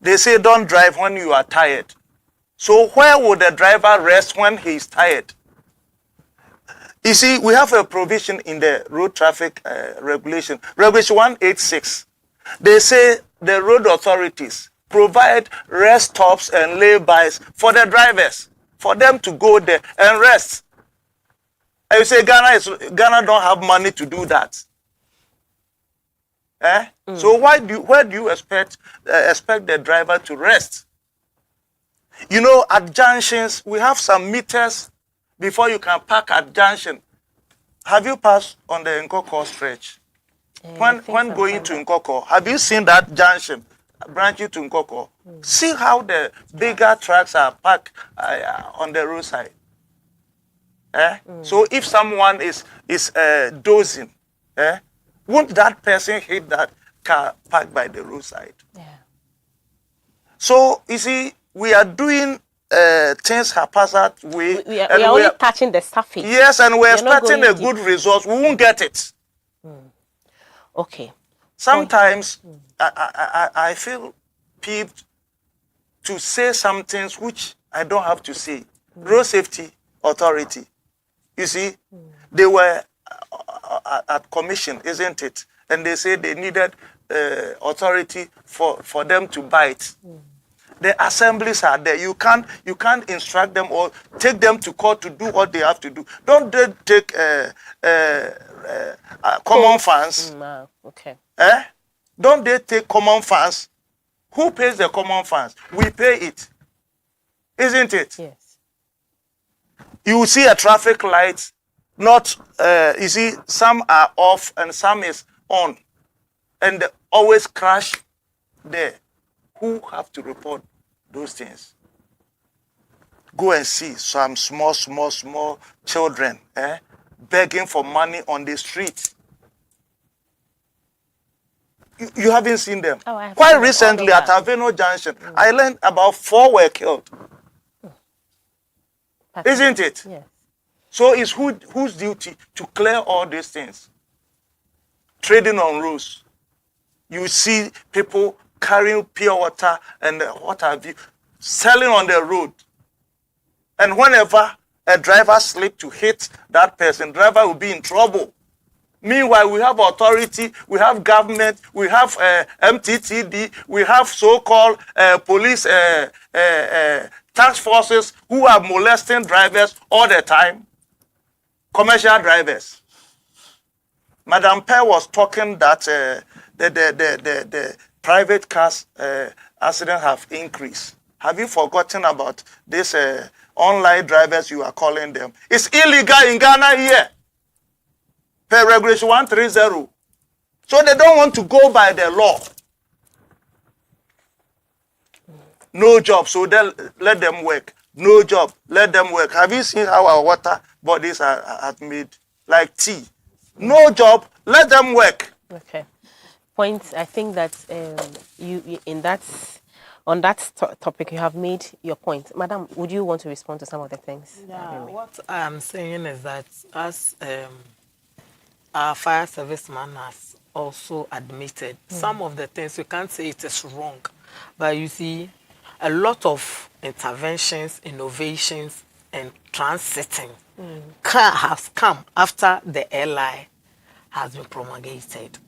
They say don't drive when you are tired. So where would the driver rest when he is tired? You see, we have a provision in the road traffic regulation, Regulation 186. They say the road authorities provide rest stops and laybys for the drivers, for them to go there and rest. And you say Ghana don't have money to do that. So where do you expect the driver to rest? You know, at junctions, we have some meters before you can park at junction. Have you passed on the Nkoko stretch? When going to Nkoko, have you seen that junction branching to Nkoko? See how the bigger trucks are parked on the roadside. So if someone is dozing, won't that person hit that car parked by the roadside? Yeah. So you see, we are doing things haphazard way. We are only touching the surface. Yes, and we're We are not expecting a going good result. We won't get it. Okay. Sometimes I feel peeved to say some things which I don't have to say. Road Safety Authority, you see, they were at commission, isn't it? And they said they needed authority for them to bite. The assemblies are there. You can't instruct them or take them to court to do what they have to do. Don't they take common funds? Okay. Don't they take common funds? Who pays the common funds? We pay it. isn't it? Yes. You see a traffic light, not, you see, some are off and some is on, and they always crash there. Who have to report those things? Go and see some small children begging for money on the street. You haven't seen them. Oh, I have Quite seen them recently all at over. Aveno Junction, I learned about 4 were killed. Isn't it? Yes. So it's whose duty to clear all these things? Trading on roads. You see people carrying pure water and what have you, selling on the road. And whenever a driver slips to hit that person, driver will be in trouble. Meanwhile, we have authority, we have government, we have MTTD, we have so-called police task forces who are molesting drivers all the time. Commercial drivers. Madam Pear was talking that the private cars accident have increased. Have you forgotten about this online drivers you are calling them? It's illegal in Ghana here. Per regulation 130. So they don't want to go by the law. No job, so let them work. No job, let them work. Have you seen how our water bodies are made? Like tea. No job, let them work. Okay. Point. I think that you in that on that topic you have made your point, Madam. Would you want to respond to some of the things? Yeah. What I'm saying is that as our fire service man has also admitted, some of the things you can't say it is wrong, but you see, a lot of interventions, innovations, and transiting has come after the LI has been promulgated.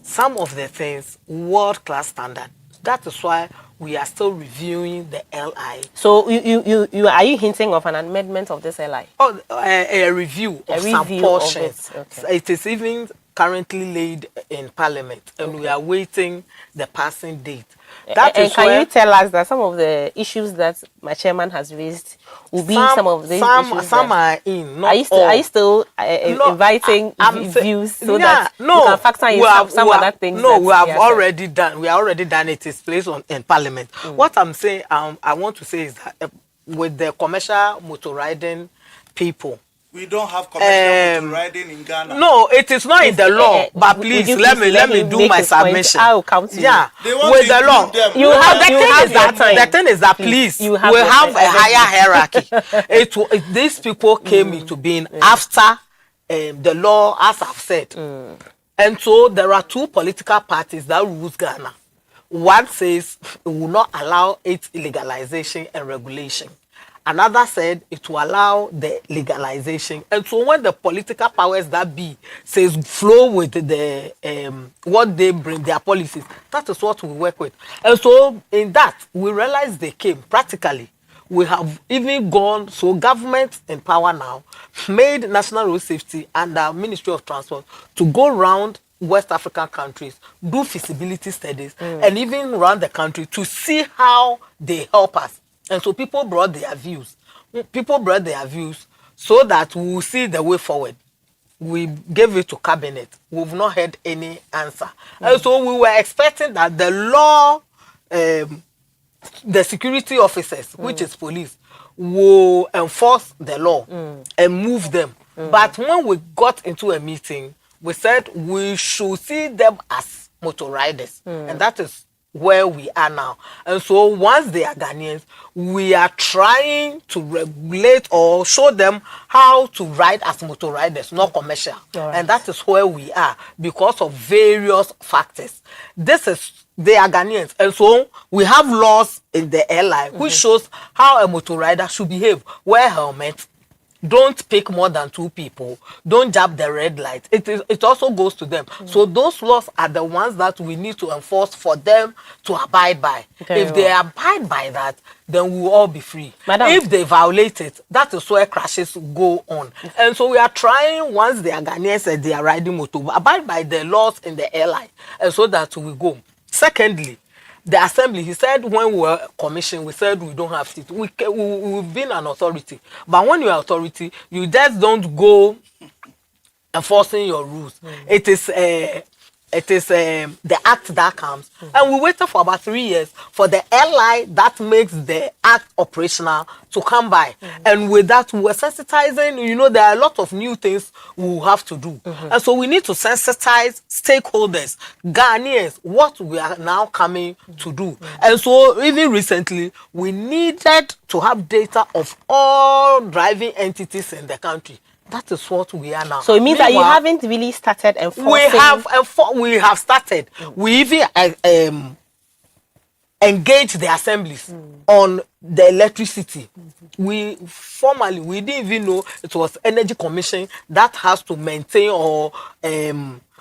Some of the things, world-class standard. That is why we are still reviewing the LI. So you are you hinting of an amendment of this LI? Oh, a review of some portions. Okay. It is even currently laid in Parliament, and we are waiting the passing date. That and is can where you tell us that some of the issues that my chairman has raised will be some of these issues? Some are in. Not are you still inviting views so that you can factor in some other things? No, we have already done. We are already done. It is placed in Parliament. What I'm saying, I want to say is that with the commercial motor riding people. We don't have commercial motor riding in Ghana. No, it is not in the law. But please let me do my submission. I'll come to you. Yeah, with the law, the thing is that please, we have a higher hierarchy. These people came into being after the law, as I've said, and so there are 2 political parties that rules Ghana. One says it will not allow its legalization and regulation. Another said it will allow the legalization. And so when the political powers that be says flow with the what they bring, their policies, that is what we work with. And so in that, we realize they came practically. We have even gone, so government in power now, made National Road Safety and the Ministry of Transport to go around West African countries, do feasibility studies, and even around the country to see how they help us. And so people brought their views. So that we will see the way forward. We gave it to cabinet. We've not heard any answer. And so we were expecting that the law, the security officers, which is police, will enforce the law and move them. But when we got into a meeting, we said we should see them as motor riders. And that is where we are now. And so once they are Ghanaians, we are trying to regulate or show them how to ride as motor riders, not commercial. Right. And that is where we are because of various factors. They are Ghanaians. And so we have laws in the airline which shows how a motor rider should behave. Wear helmet. Don't pick more than 2 people. Don't jab the red light. It also goes to them. So those laws are the ones that we need to enforce for them to abide by. If they abide by that, then we will all be free. Madam, if they violate it, that is where crashes go on. And so we are trying, once they are Ghanaians and they are riding motor, abide by the laws in the airline, and so that we go. Secondly, the assembly, he said when we were commissioned, we said we don't have seats. We've been an authority. But when you're authority, you just don't go enforcing your rules. It is the act that comes. And we waited for about 3 years for the LI that makes the act operational to come by. And with that, we're sensitizing, you know, there are a lot of new things we will have to do. And so we need to sensitize stakeholders, Ghanaians, what we are now coming to do. And so even recently, we needed to have data of all driving entities in the country. That is what we are now. So it means that you haven't really started enforcing. We have started. We even engage the assemblies on the electricity. We didn't even know it was Energy Commission that has to maintain or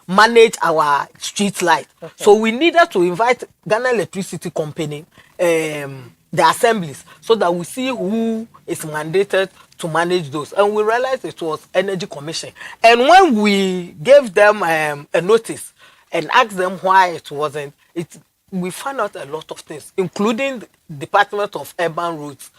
manage our street light. So we needed to invite Ghana Electricity Company, the assemblies, so that we see who is mandated to manage those. And we realized it was Energy Commission. And when we gave them a notice and asked them why it wasn't, we found out a lot of things, including the Department of Urban Roads.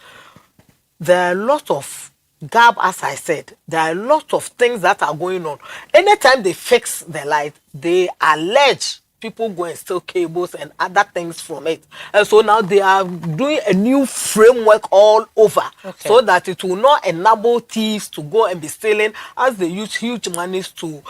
There are a lot of gap, as I said. There are a lot of things that are going on. Anytime they fix the light, they allege people go and steal cables and other things from it. And so now they are doing a new framework all over, so that it will not enable thieves to go and be stealing, as they use huge monies to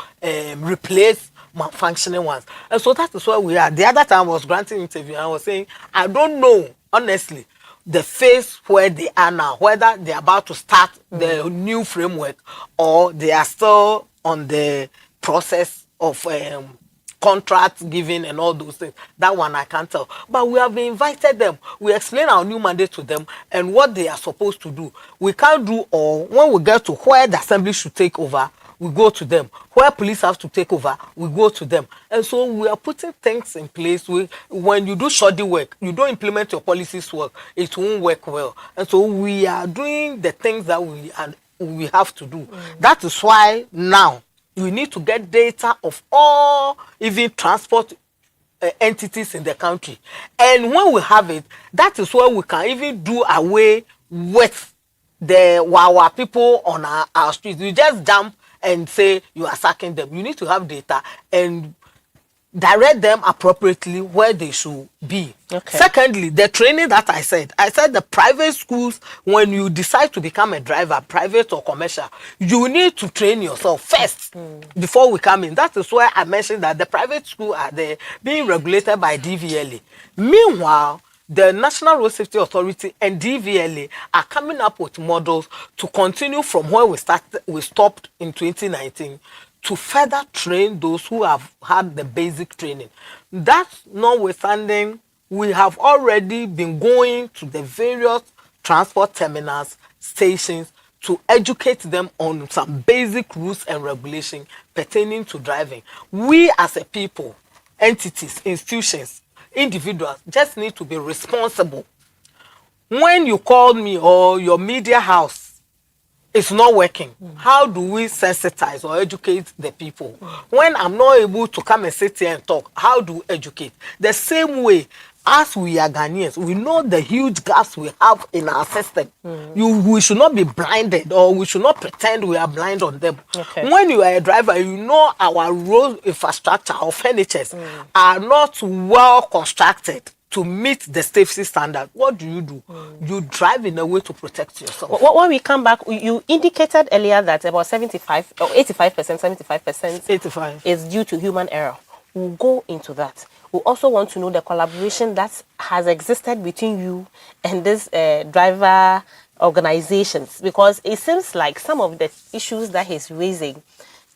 replace malfunctioning ones. And so that is where we are. The other time I was granting interview, I was saying, I don't know, honestly, the phase where they are now, whether they are about to start the new framework or they are still on the process of contract giving and all those things. That one I can't tell. But we have invited them. We explain our new mandate to them and what they are supposed to do. We can't do all. When we get to where the assembly should take over, we go to them. Where police have to take over, we go to them. And so we are putting things in place. When you do shoddy work, you don't implement your policies work, it won't work well. And so we are doing the things that we have to do. That is why now we need to get data of all even transport entities in the country. And when we have it, that is where we can even do away with the Wawa people on our streets. You just jump and say you are sacking them. You need to have data and direct them appropriately where they should be. Secondly, the training that I said the private schools, when you decide to become a driver, private or commercial, you need to train yourself first before we come in. That is why I mentioned that the private schools are there being regulated by DVLA. Meanwhile, the National Road Safety Authority and DVLA are coming up with models to continue from where we stopped in 2019 to further train those who have had the basic training. That notwithstanding, we have already been going to the various transport terminals, stations, to educate them on some basic rules and regulations pertaining to driving. We as a people, entities, institutions, individuals just need to be responsible. When you call me or your media house is not working, how do we sensitize or educate the people? When I'm not able to come and sit here and talk, how do we educate? The same way as we are Ghanaians, we know the huge gaps we have in our system. We should not be blinded, or we should not pretend we are blind on them. When you are a driver, you know our road infrastructure of NHS are not well constructed to meet the safety standard. What do? You drive in a way to protect yourself. When we come back, you indicated earlier that about 75 or 85% is due to human error. We'll go into that. We also want to know the collaboration that has existed between you and this driver organizations, because it seems like some of the issues that he's raising,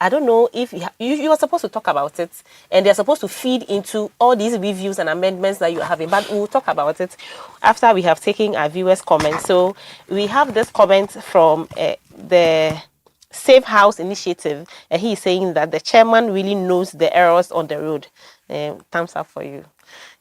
I don't know if you are supposed to talk about it, and they're supposed to feed into all these reviews and amendments that you're having, but we'll talk about it after we have taken our viewers' comments. So we have this comment from the Safe House Initiative, and he is saying that the chairman really knows the errors on the road. Thumbs up for you.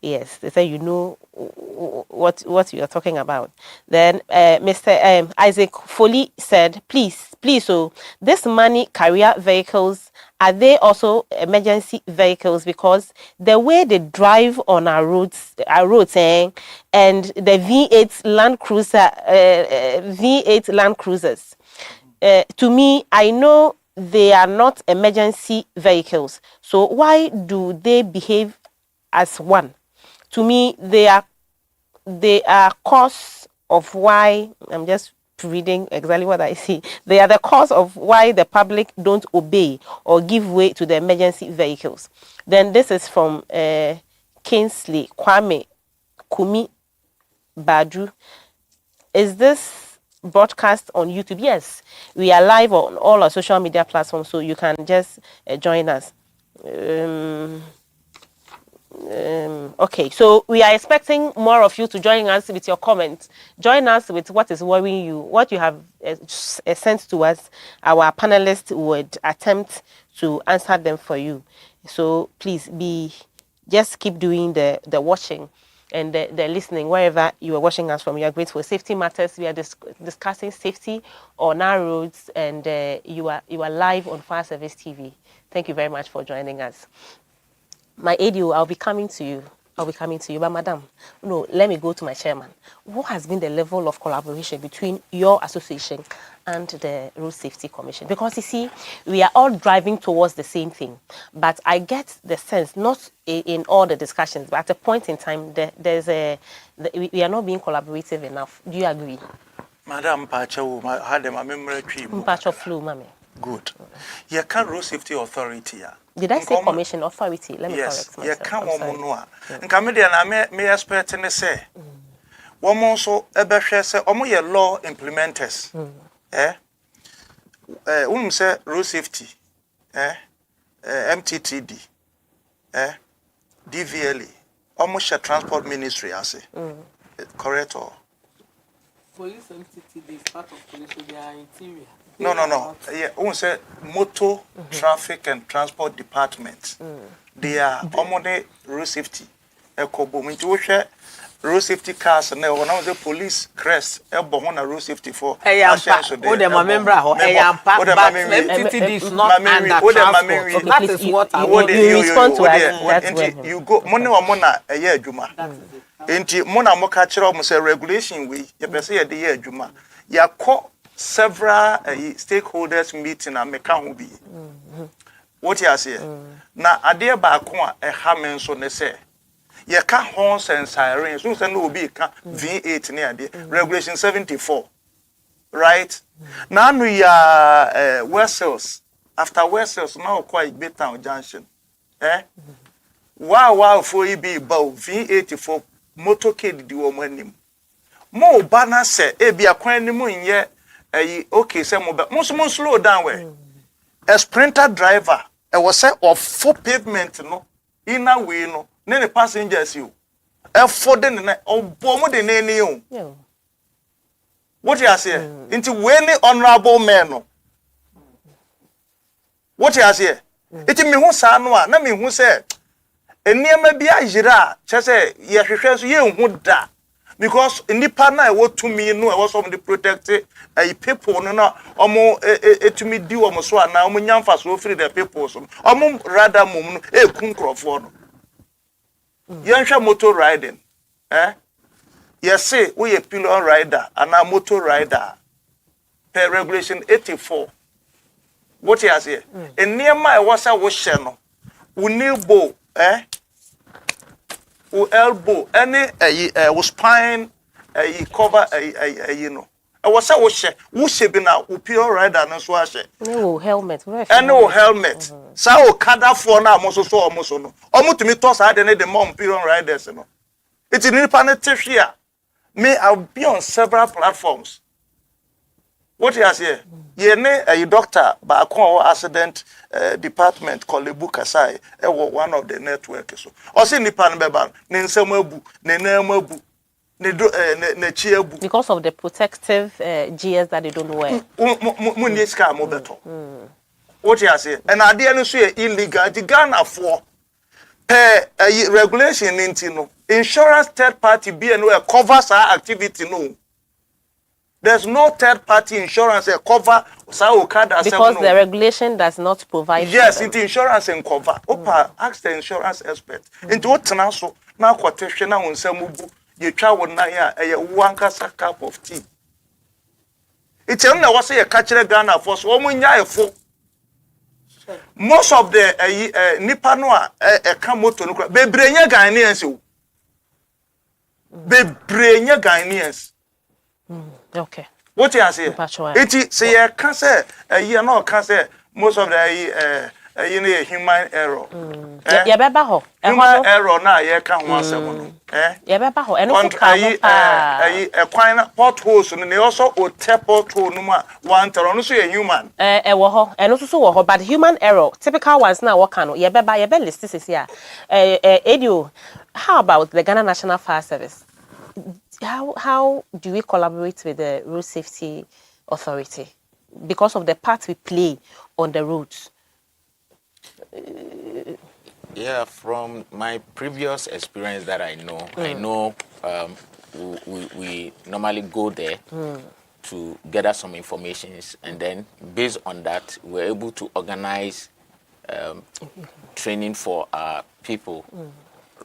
Yes, they say you know what you are talking about. Then Mr. Isaac Foley said, please, so this money carrier vehicles are they also emergency vehicles? Because the way they drive on our roads, and the V8 Land Cruiser, V8 Land Cruisers, to me, I know they are not emergency vehicles. So why do they behave as one? To me, they are cause of why, I'm just reading exactly what I see. They are the cause of why the public don't obey or give way to the emergency vehicles. Then this is from Kingsley Kwame Kumi Badu. Is this broadcast on YouTube? Yes, we are live on all our social media platforms, so you can just join us. Okay, so we are expecting more of you to join us with your comments. Join us with what is worrying you, what you have sent to us. Our panelists would attempt to answer them for you. So please just keep doing the watching and the listening wherever you are watching us from. We are grateful. Safety Matters. We are discussing safety on our roads, and you are live on Fire Service TV. Thank you very much for joining us. My ADO, I'll be coming to you. But madam, no, let me go to my chairman. What has been the level of collaboration between your association and the Road Safety Commission? Because you see, we are all driving towards the same thing. But I get the sense, not in all the discussions, but at a point in time, we are not being collaborative enough. Do you agree? Madam Pacho, had a memory tree. Pacho flu, mommy. Good. You can't Road Safety Authority. Did I say commission authority? Let me correct myself. Yes, you can't and comedian, I may expect to say. One also ever say, your law implementers. Say Road Safety, MTTD, DVLA, almost a transport ministry, I say. Correct or? Police MTTD is part of police, they are interior. No. Yeah, we say motor, traffic and transport department. They are omode road safety. Ekobo minti we share road safety cars na when I say police crest ebo ho na road safety for. O dem member ho eyampa but MTTD is not under transport. So that is what I want you respond to us. You go money o na eye adwuma. Enti mo na mo ka kire o say regulation we ye pese ye de ye adwuma. Yakọ several stakeholders meeting and make a be. What you say? Na ade ba ko a ha men so ne say. Ye ka horns and sirens. So say no be ka V8 ne ade. Regulation 74. Right? Now we are Wessels. After Wessels now quite Baytown Junction. Wow for you be about V84 motorcade di wo manim. Mo bana say e bia kwan ni mu nye okay, say mo slow down we. A sprinter driver, was say of full pavement no, in a way no, then the passengers you. For the bomo de nene you. What you say? Into when honorable men no. What you say? It me who sa no na me who say. Eniema bia jira, say ye hwehwe so ye hu da. Because in the partner what to me no was some the protect people no omo to me di omo so na omo nyamfa so free the people so omo rather mum no kun crofo no yanhwa motor riding yes say we a pillion rider and a motor rider per regulation 84 what you say en niema e was a wo hye no unebo elbow any was spine cover you know I was say wo she be na pure rider no so ahye no helmet no helmet sa o kada for na mo so no omutumi to sa de the mom pure riders no it in nipa here me I'll be on several platforms. What you say? Ye ne a doctor ba akon accident department called Lebu Kasai one of the network so o say nipa no beba ne nsam abu ne nam abu ne do ne chi abu because of the protective gears that they don't wear. Mo ni ska mo beto. What you say? And ade no so illegal the Ghana for per regulation into no insurance third party be no covers our activity no. There's no third-party insurance cover. Because the regulation does not provide. Yes, into insurance and cover. Opa, ask the insurance expert. Into what so now quotation on Samubu, you travel na a one cassa cup of tea. It's only was a catcher Ghana for so many for. Most of the Nipanoa come to Bebrenya Ghanaians. Bebrenya Ghanaians. Okay. What you say? It say a cancer, you know, cancer. Most of the human error. Human error now, you can't want someone. And a quine potholes, and they also would tap pothole number one to also a human. And also, but human error, typical ones now, what can you buy a list? This is here. Edu, how about the Ghana National Fire Service? How do we collaborate with the Road Safety Authority because of the part we play on the roads? Yeah, from my previous experience that I know we normally go there to gather some information, and then based on that, we're able to organize training for our people.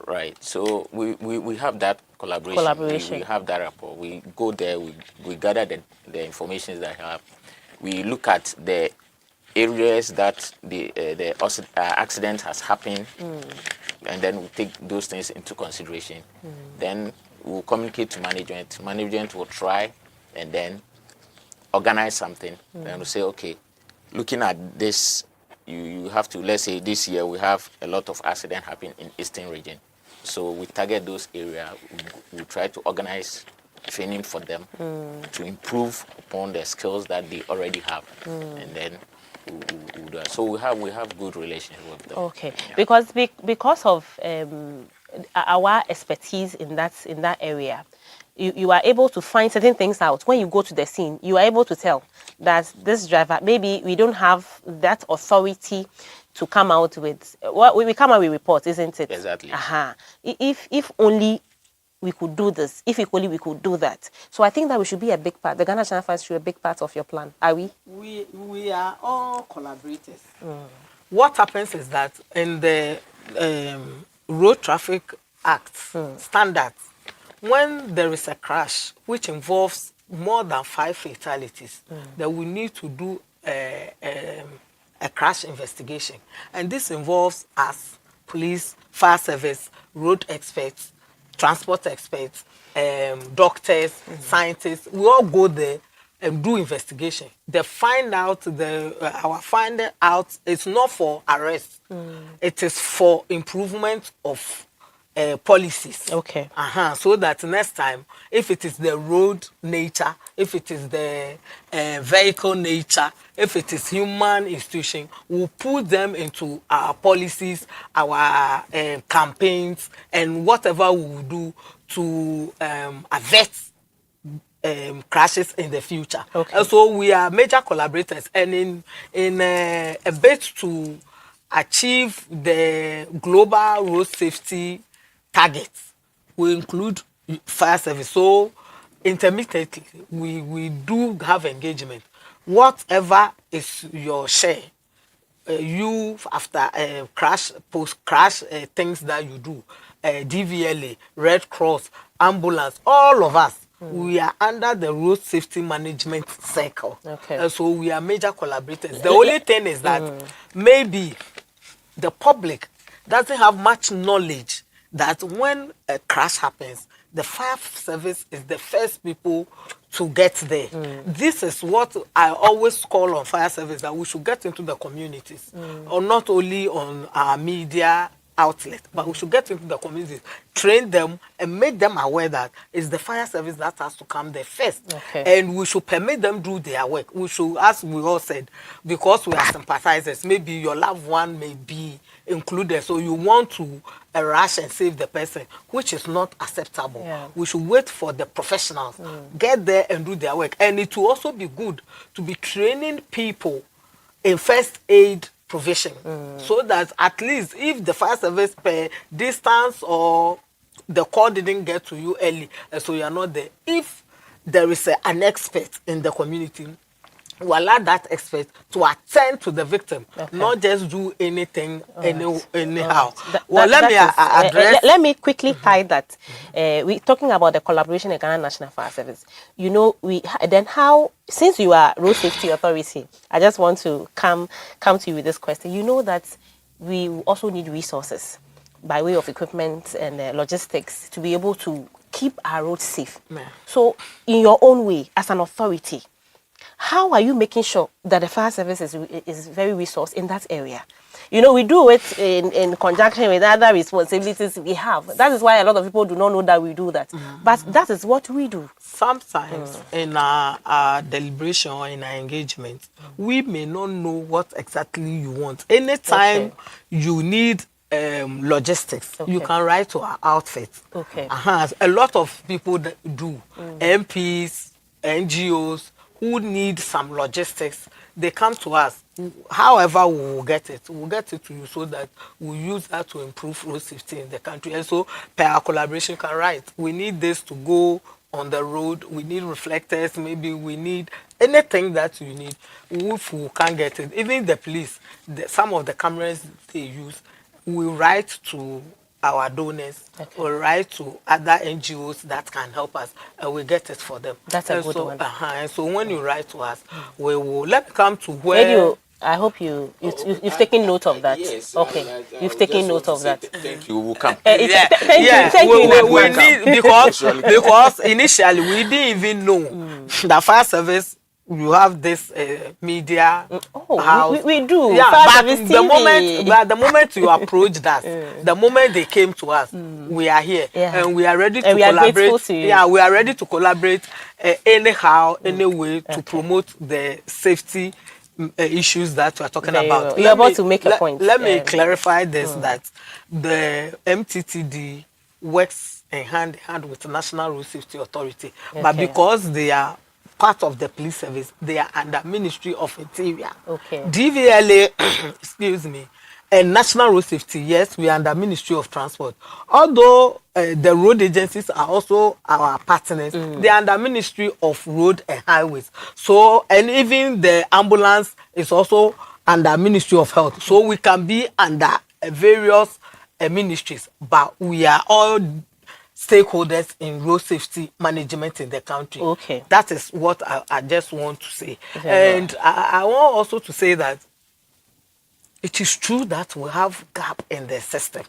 Right, so we have that collaboration. We have that rapport. We go there, we gather the information that I have. We look at the areas that the accident has happened, and then we take those things into consideration. Then we'll communicate to management. Management will try and then organize something. Then we'll say, okay, looking at this, you have to, let's say this year we have a lot of accident happening in Eastern region. So we target those areas. We try to organize training for them to improve upon the skills that they already have, and then we do that. So we have good relations with them. Okay, yeah. because of our expertise in that area, you are able to find certain things out. When you go to the scene, you are able to tell that this driver, maybe we don't have that authority to come out with what we come out with reports, isn't it? Exactly. If only we could do this, if equally we could do that. So I think that we should be a big part. The Ghana National Fire should be a big part of your plan. Are we? We are all collaborators. What happens is that in the Road Traffic Act standards, when there is a crash which involves more than 5 fatalities, then we need to do a crash investigation. And this involves us, police, fire service, road experts, transport experts, doctors, scientists. We all go there and do investigation. They find out, our finding out is not for arrest. It is for improvement of policies. Okay. So that next time, if it is the road nature, if it is the vehicle nature, if it is human institution, we'll put them into our policies, our campaigns, and whatever we will do to avert crashes in the future. Okay. And so we are major collaborators, and in a bid to achieve the global road safety targets, we include fire service. So intermittently, we do have engagement. Whatever is your share, you after crash, post-crash things that you do, DVLA, Red Cross, ambulance, all of us, we are under the road safety management circle. Okay. So we are major collaborators. The only thing is that maybe the public doesn't have much knowledge that when a crash happens, the fire service is the first people to get there. This is what I always call on fire service, that we should get into the communities, or not only on our media outlet, but we should get into the communities, train them, and make them aware that it's the fire service that has to come there first. Okay. And we should permit them do their work. We should, as we all said, because we are sympathizers, maybe your loved one may be included, so you want to rush and save the person, which is not acceptable. Yeah. We should wait for the professionals, get there and do their work. And it will also be good to be training people in first aid provision, so that at least if the fire service per distance or the call didn't get to you early, so you are not there. If there is an expert in the community, we allow that expert to attend to the victim, not just do anything anyhow. Let me quickly tie that. We're talking about the collaboration in Ghana National Fire Service. You know, since you are Road Safety Authority, I just want to come to you with this question. You know that we also need resources by way of equipment and logistics to be able to keep our roads safe. So, in your own way, as an authority, how are you making sure that the fire service is very resourced in that area? You know, we do it in conjunction with other responsibilities we have. That is why a lot of people do not know that we do that. But that is what we do. Sometimes in our deliberation or in our engagement, we may not know what exactly you want. Anytime you need logistics, you can write to our outfit. A lot of people that do, MPs, NGOs, who need some logistics, they come to us. However, we will get it. We'll get it to you so that we'll use that to improve road safety in the country. And so, per our collaboration can write, we need this to go on the road. We need reflectors. Maybe we need anything that you need. If we can't get it, even the police, some of the cameras they use, we write to our donors, or write to other NGOs that can help us, and we get it for them. That's a good one. And so when you write to us, we will let me come to where. I hope you've taken note of that. Yes. You've taken note of that. Thank you. We'll come. Thank you. We need, because initially we didn't even know the fire service. You have this media house. We do. Yeah, but the moment you approached us, the moment they came to us, we are here and we are ready to collaborate. Yeah, we are ready to collaborate anyhow, any way to promote the safety issues that we are talking about. You're about to make a point. Let me clarify this, that the MTTD works hand in hand with the National Road Safety Authority, but because they are part of the police service, they are under Ministry of Interior. DVLA, excuse me, and National Road Safety, yes, we are under Ministry of Transport. Although the road agencies are also our partners, they are under Ministry of Road and Highways. So, and even the ambulance is also under Ministry of Health. So we can be under various ministries, but we are all stakeholders in road safety management in the country. That is what I just want to say. And I want also to say that it is true that we have gap in the system.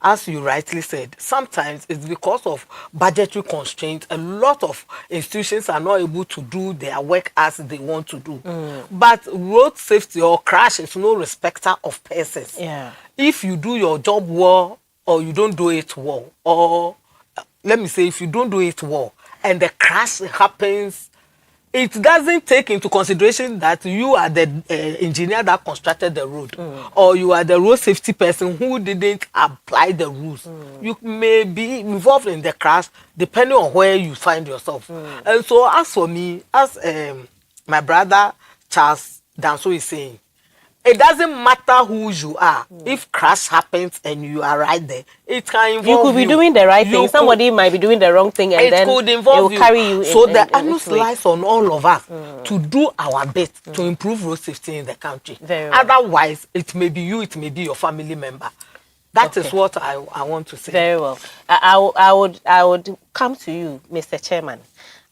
As you rightly said, sometimes it's because of budgetary constraints. A lot of institutions are not able to do their work as they want to do. But road safety or crash is no respecter of persons. If you do your job well or you don't do it well, or let me say, if you don't do it well and the crash happens, it doesn't take into consideration that you are the engineer that constructed the road, or you are the road safety person who didn't apply the rules. You may be involved in the crash depending on where you find yourself. And so, as for me, as my brother Charles Danso is saying, it doesn't matter who you are. If crash happens and you are right there, it can involve you. You could be doing the right thing. Somebody might be doing the wrong thing, and then it will carry you. So the onus lies on all of us to do our best to improve road safety in the country. Otherwise, it may be you, it may be your family member. That is what I want to say. Very well. I would come to you, Mr. Chairman.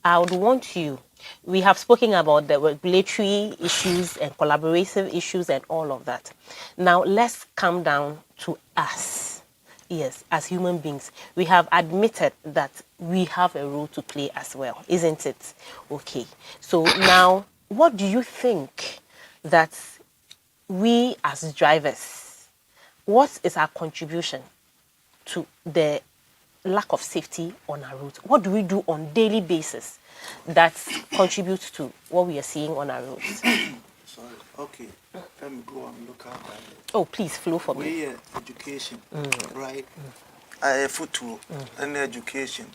I would want you. We have spoken about the regulatory issues and collaborative issues and all of that. Now, let's come down to us. Yes, as human beings, we have admitted that we have a role to play as well, isn't it? Okay. So now, what do you think that we as drivers, what is our contribution to the lack of safety on our roads? What do we do on a daily basis that contributes to what we are seeing on our roads? Sorry. Okay. Let me go and look at that. Oh, please, flow for me. We education, right? I football and education.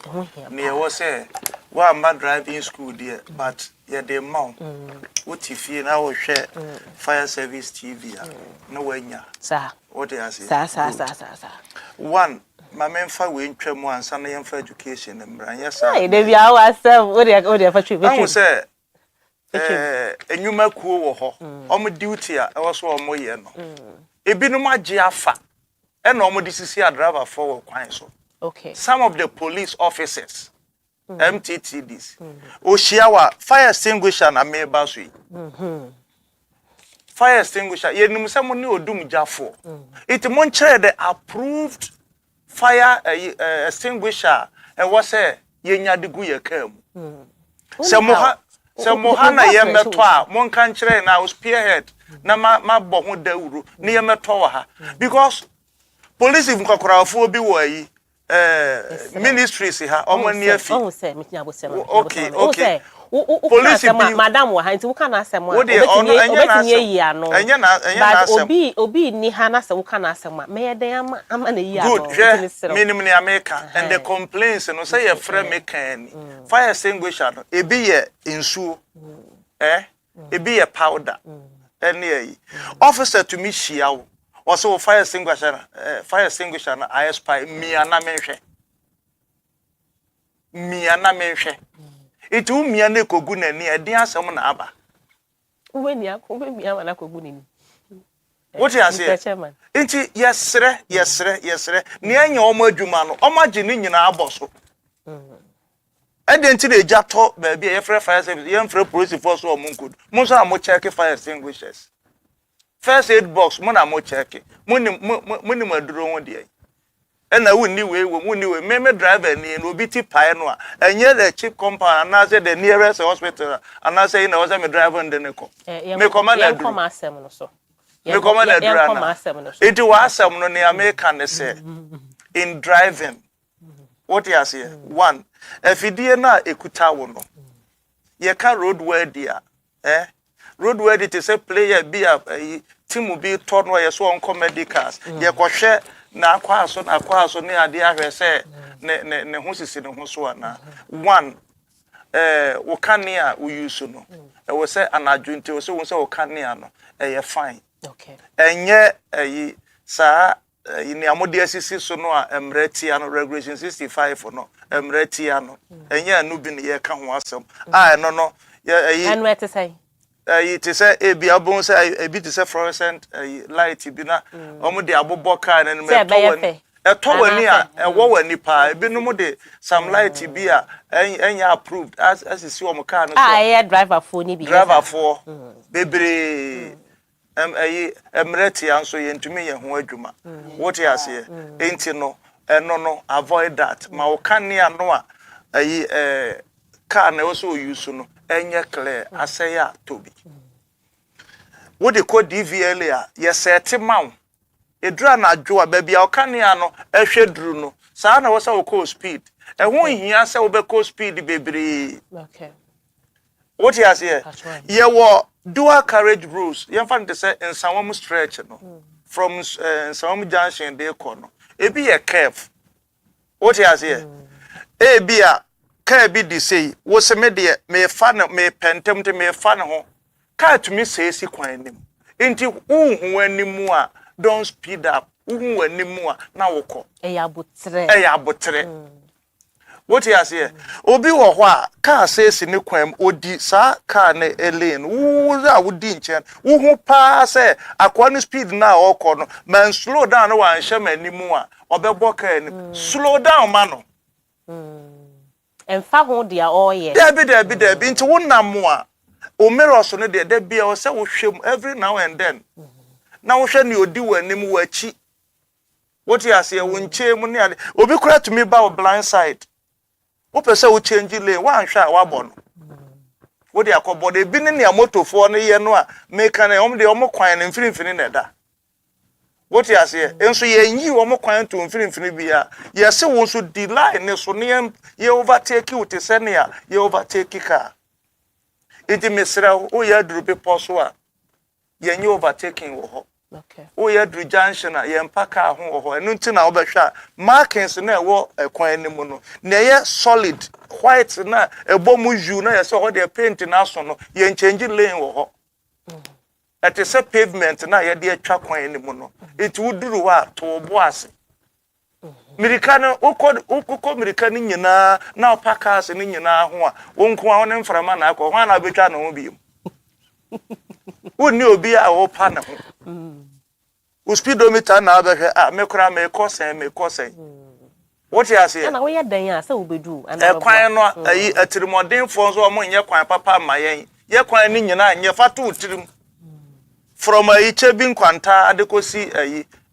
Near was a well, I'm not driving school there, but yeah, the amount. What if you now share fire service TV? No way, yeah. Sir. What they are saying? Sir. One, my men for we ntwam ansa na yɛmfa education mbran yes sir Hey, they be our asem. What they for trip. I will say enyuma kuo wo ho omo duty a e wo so omo ye no ebinum agye afa e na omo disisi a driver for kwan so. Okay. Some of the police officers MTTDs Oshiawa fire extinguisher na meba so yi fire extinguisher yenum se mo ne odum jafo it mon chere the approved fire extinguisher e wo se yenya de gu ye kam se mo ha na ye meto a mon kan chere na spearhead na ma bo ho dawuru ne ye meto wa ha because police mkokorafo bi wo yi ministries ha omo ne afi oh say me tia bosema okay police madam wa hanti wo kana asem a obetini yi ano enye na asem obi ni ha na se wo kana asem a me yeden ama na yi ano good minimum ni America and the complaints no say ye frame me kan fire extinguisher no ebi ye insuo ebi ye powder ene yi officer to me shia wo also fire extinguisher na I spy mia na menhwe itu mia na kogu na ni edi asem na aba weni akobe mia na kogu ni what you say inti yesre ni anya omo adwuma no omo age ni nyina aboso enti na ejato ba bia ye frɛ fire service ye frɛ police force o mo nkodu mo so am check fire extinguishers first aid box mo na mo check mo ni maduro ho de na wonni we me driver ni no bi ti pae no a enye the cheap compound na say the nearest hospital and say na was me driver ndene ne ko me command na come asem no so me command na dura it was asem no ne America ne say in driving what you say one afidie na ekuta wo no ye ka roadway dia roadway it say player be a team be turn no ye so on comedy cars ye ko hwe na akwaso ne ade ahwe se ne ho sisi ne ho so ana one wo kanea wo use no wo se anadwunte wo se wo se wo kanea no ye fine okay enye sa ni amode asisi so no a emreti ano regulation 65 no emreti ano enye anu bi ne ye ka ho asem no and where to say it is a ebi abon say ebi to say fluorescent light bi na omo de abobo car na me to wani a wo wani pa ebi no mo de some light bi a enya approved as see omo car no so driver for ni bi driver for bebre emreti anso ye ntumi ye ho adwuma what you say enti no no avoid that ma o kanea no a car na also use no enye clear aseya tobi what they call DVLA ye set maw edura na adwo ba bia o kanea no ehweduru no saa na wo sa wo call speed e ho hia se wo be call speed bebre okay what you say ye wo dual carriage rules ye fan to say in some stretch no from some junction dey call no e bi ye curve what you say e bia ka bi di sei wo se me de me fa na me pentem te me fa na ho ka to me sei si kwan nim enti uhu animu a don't speed up uhu animu a na wokọ ya botre what you say obi wo ho a ka sei si ne kwan odi sa ka na lane wo za wodi nchen uhu pa se akwa no speed na okọ no man slow down no wan hye manimu a obebo ka ni slow down ma no and fa ho dia all year Debi nti wonam a o mirror so no de bia o se wo hwem every now and then na wo hwe ne odi wanim wachi what you say wo nche mu ne ade obi kura to me ba o blind side wo pese wo change lane wan hwa wa bo no wo de akobo de bi ne motofo no ye no a make na om de om kwan ne mfiri na da what you say enso ye nyi wo mo kwan to mfiri bia ye se wo so delay ne so ne ye overtake you te se ne ya ye overtake car iti mesra o ya duru people so a ye nyi overtaking wo ho okay o ya duru junction a ye mpaka ho wo ho enu nti na wo behwa markings na ewo kwan ne mu no na ye solid white na ebomu ju na ye se ho de paint na so no ye change lane wo ho at a pavement na ye de atwa kwan ni mu no it wuduru wa to bo ase Mirikano, Uko Mirikani nyina, now Packers and Nina, won't go on in for a man, one I'll be trying to be. Wouldn't you be our partner? Who speedometer now, make course. What you say? And we are there, so we do. And A quine no a trimodin phones or mon ya quine papa my ye quine in your fatu trim from a chebin quanta adequacy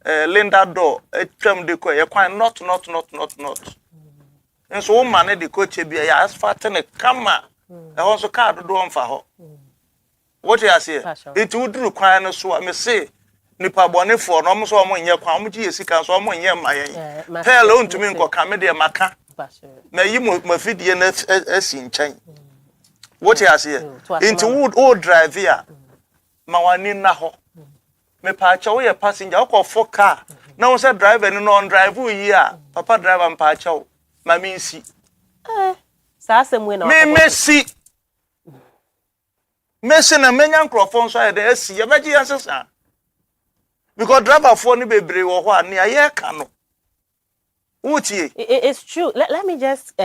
a Linda door a tram deco a quine not. And so man the coach be a as fat and a camera. I also card do on for her. What you say? It would require so I may say. Nipa bone for no mo so mo nye kwa mo ji esika so mo nye mayen tell on to me nko kamede maka na yi mo mafidie na asi nchen what you say into wood old drive here ma wani na ho me pa cha wo ye passenger wo for car na wo say driver ni no on drive yi a papa driver mpa cha wo ma me nsi sa asem na Messi na menya nkrofon so ya de asi ye beji asesa. Because driver for ni bebre wo ho ani aye ka no. It's true. Let me just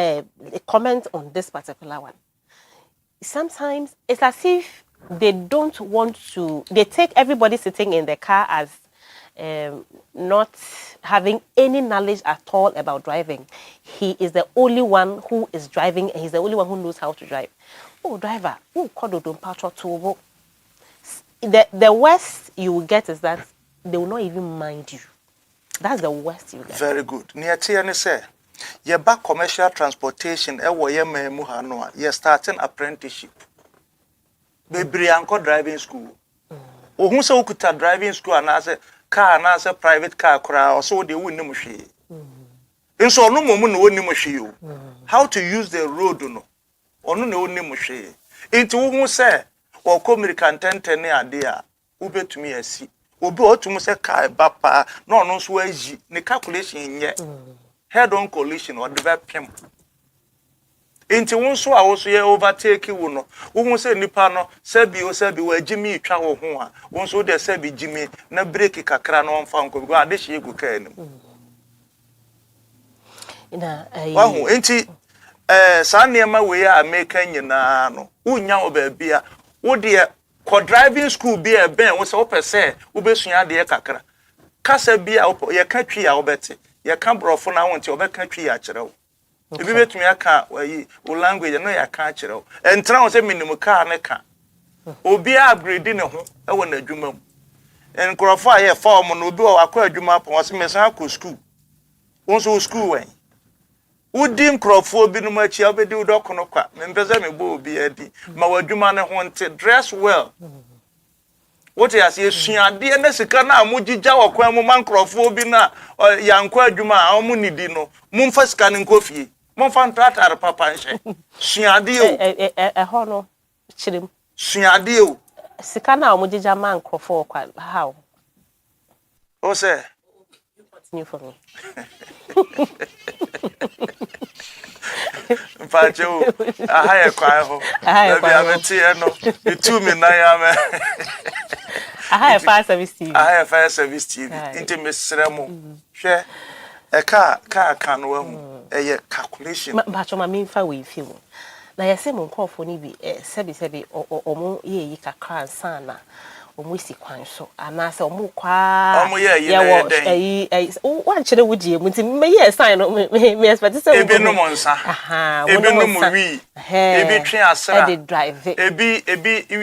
comment on this particular one. Sometimes it's as if they don't want to. They take everybody sitting in the car as not having any knowledge at all about driving. He is the only one who is driving, and he's the only one who knows how to drive. Oh, driver, the worst you will get is that they will not even mind you. That's the worst you get. Very good. Near Tiani say, ye back commercial transportation, ye memu hanoa, ye starting apprenticeship. Baby anko driving school. O who say ukuta driving school and as a car and as a private car kura or so they win no mushi. And so no moment no ni mushi. How to use the road no. Onu ne oni mushi. Into who say or American tente ne adea ubetumi asi. Obi otumu say car bapa no no so aji ne calculation ye head on collision or develop pem. Into one so I was ye overtake you no. Who say nipa no sebi we Jimmy twa wo ho a. Won so de sebi Jimmy na break kakra no mfa nko go ade hye gu kaa nim. Ina wahu enti saa niema we ya America nyina no. Unya obabia wo de ko driving school bi e ben wo se wo pese wo besua de kakra. Kasa bi a ye ka twi a wo bete. Ye ka brofo na won ti wo be ka twi a kire wo. Ebi betumi aka wayi o language no ya ka kire wo. Entra wo se minimum car ne ka. Obi upgrade ne ho e wo na adwuma mu. Enkrofo a ye form no obi o akwa adwuma pon wo se mesan akọ school. Won so school wen. Udim krofo bi no machi obedi udoko no kwa membeze me bo obi adi ma wadwuma ne ho nte dress well. What you say suade na sika na amugija wakwan mu man krofo bi na yankwa adwuma a omu nidi no mumfa sika ne nkofie mumfa ntratar papa nhye suade o ho no chirim suade o sika na amugija man krofo kwa how o say continue for me. Pacho, a higher choir ho. Maybe I'm a tear no. You 2 minutes I am. I have fire service TV. I have fire service TV. Intimate ceremony. Share a car can well a calculation. But my main fire we feel. Na yese mo call for ni bi sebi o mo ye ka kran sana. Omo si kwan so anase omo kwa omo ye wan chere wudie muti me ye sign no me expect say ebi no monsa ebi no mu wi ebi twen asra e drive ebi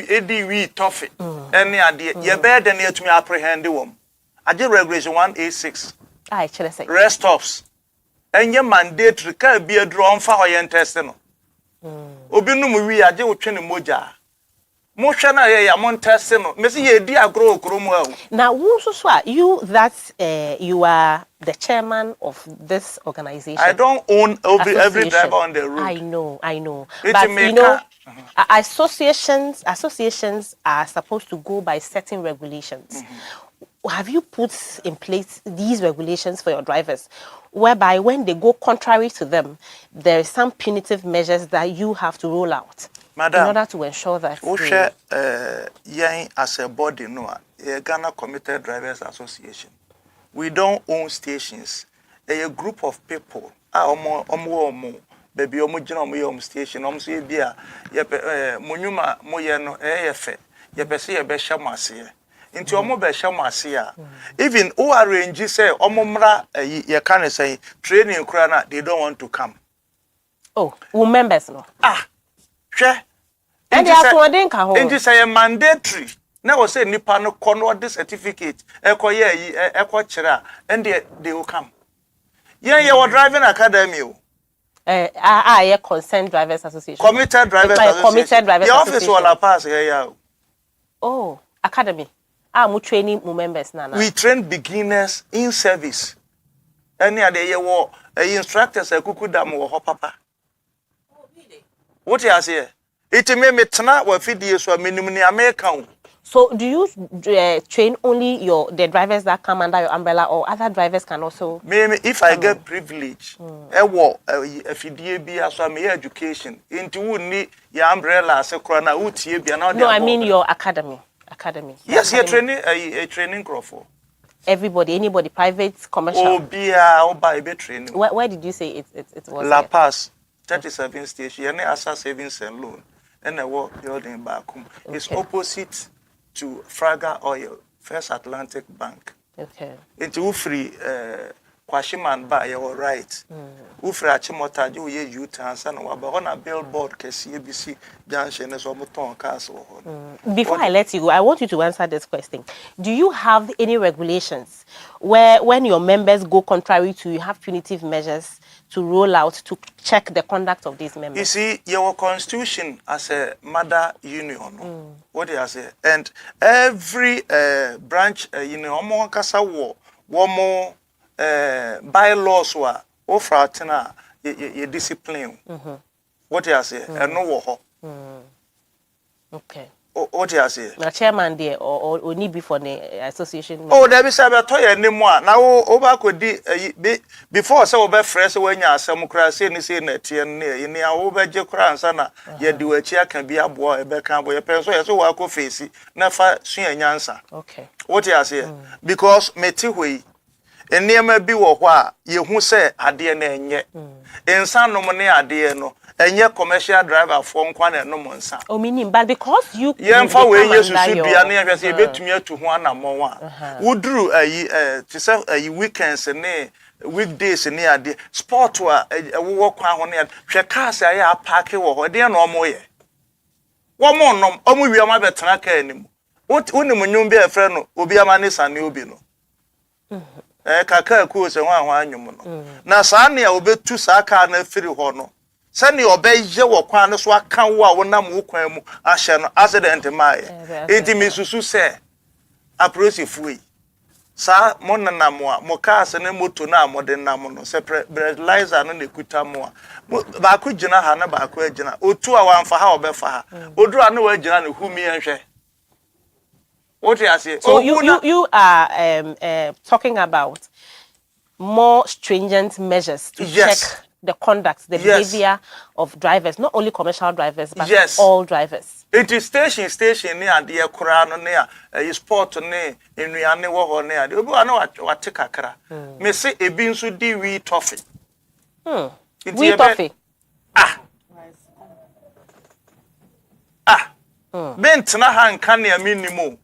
edi wi tofe ene ade ye be de na atumi apprehend wom age regulation 186 ai chere say rest stops enye mandatory ka bi adro onfa hoye test no obi no mu wi age wo twene moja mo hwe na ye ya mo test no me say ye di agro okromu awu now you that you are the chairman of this organization. I don't own every driver on the road. I know. But you know, associations are supposed to go by certain regulations. Have you put in place these regulations for your drivers, whereby when they go contrary to them, there is some punitive measures that you have to roll out? Madam, in order to ensure that as a body, no, Ghana Committed Drivers Association. We don't own stations. a group of people omo baby omo gina omo station omo so bia ye monyuma moye no eyefe ye be se ye be hye mase nti omo be hye mase a even who arrange say omo mra ye can say training kura na they don't want to come. Oh, who members no? Hwe and they are to den ka ho. Nti say mandatory na we say nipa no kono this certificate ekoye eko kire and they will come. Yeah, you were driving academy. Consent Drivers Association. Committed Drivers Association. Committed Drivers the office Association. will pass here. Oh, academy. Mu training members nana. We train beginners in service. Any other year war instructors a kuku dam wo ho papa. What you say? It may me tna wa fidie so minimum ni American. So do you train only the drivers that come under your umbrella, or other drivers can also? Maybe if I get privilege, a fidie be so me education into would need your umbrella as a corona utie be now. No, I mean your academy. Yes, you're training a training crowd for everybody, anybody, private, commercial. Oh, be a by training. Where did you say it was? La Paz, 37 station. You're Asa Savings and Loan, and a work building back home. It's opposite to Fraga Oil, First Atlantic Bank. Okay. Into free Kwashiman by your right. Ufra Chimota, you ye U-turns and on a billboard, KCBC Junction is Omoton Castle. Before I let you go, I want you to answer this question. Do you have any regulations where, when your members go contrary to, you have punitive measures to roll out to check the conduct of these members? You see, your constitution as a mother union, what do you say? And every branch, one kasa war, one more bylaws were offered ye discipline. What do you say? And no war. Okay. What do you say? The chairman there or need before the association. Oh, there be sabe to ye anymore. Now over could before so over fresh when ya some crase ni say na tie na ye ni over je kra ansa na ye di wachi aka bi abo e be kan bo ye pen so ye so wa ko face na fa sua nyansa. Okay. What you say? Because meti hoi enema bi wo ho a ye hu say ade na enye. Ensa no mo ne ade no enye commercial driver for nkwa na no mo nsa. O meaning but because you yemfa we yesu su bia na yehwe say betumi atu ho anamon a wuduru to say weekends ne weekdays ne ade sport wa wo kwa ho ne hwe cars aye a park wo ho de na omo ye wo mo nom omo wi ama betena ka anim wonim nyum bi efre no obi ama ne sane obi no kaka ku se ho anwum no na saa ne a obetu saa ka na firi ho no sani obeje wo kwan no so aka wo a wonam wo kwan mu ahye no accident mai enti misusu se aprosifu yi sa monanam a mo cars ne moto na amode nam no se breathalyzer no nekuta mo a ba ko gina ha na ba ko agina otu a wanfa ha obefa ha oduru a na wa gina ne humi enhwe. What you say? So you are talking about more stringent measures to check the conduct, the behavior of drivers, not only commercial drivers, but all drivers. It is station near the Koran near a sport near in Riane War near the Ubu what take a cra. May say a bean so de we toffee. We toffee. Bent na han can near minimum.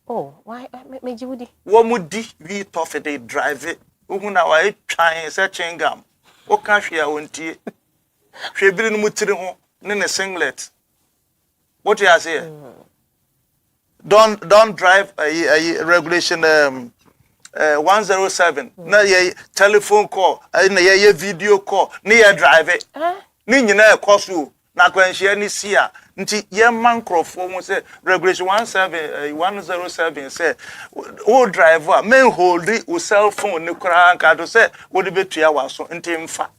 Oh, why made you woody? What would we toffee they drive it? Una wa trying searching gum. O kan hwe a wontie hwebiri no mutiri ho ne singlet. What you say? Don't drive a regulation 107 na ye telephone call na ye video call na ye drive it ni nyina e koso na kwanhia ni sia nti ye man crofo mu say regulation 107 say o driver men hold o cell phone ni kra ka do say wo de betua waso nti mfa.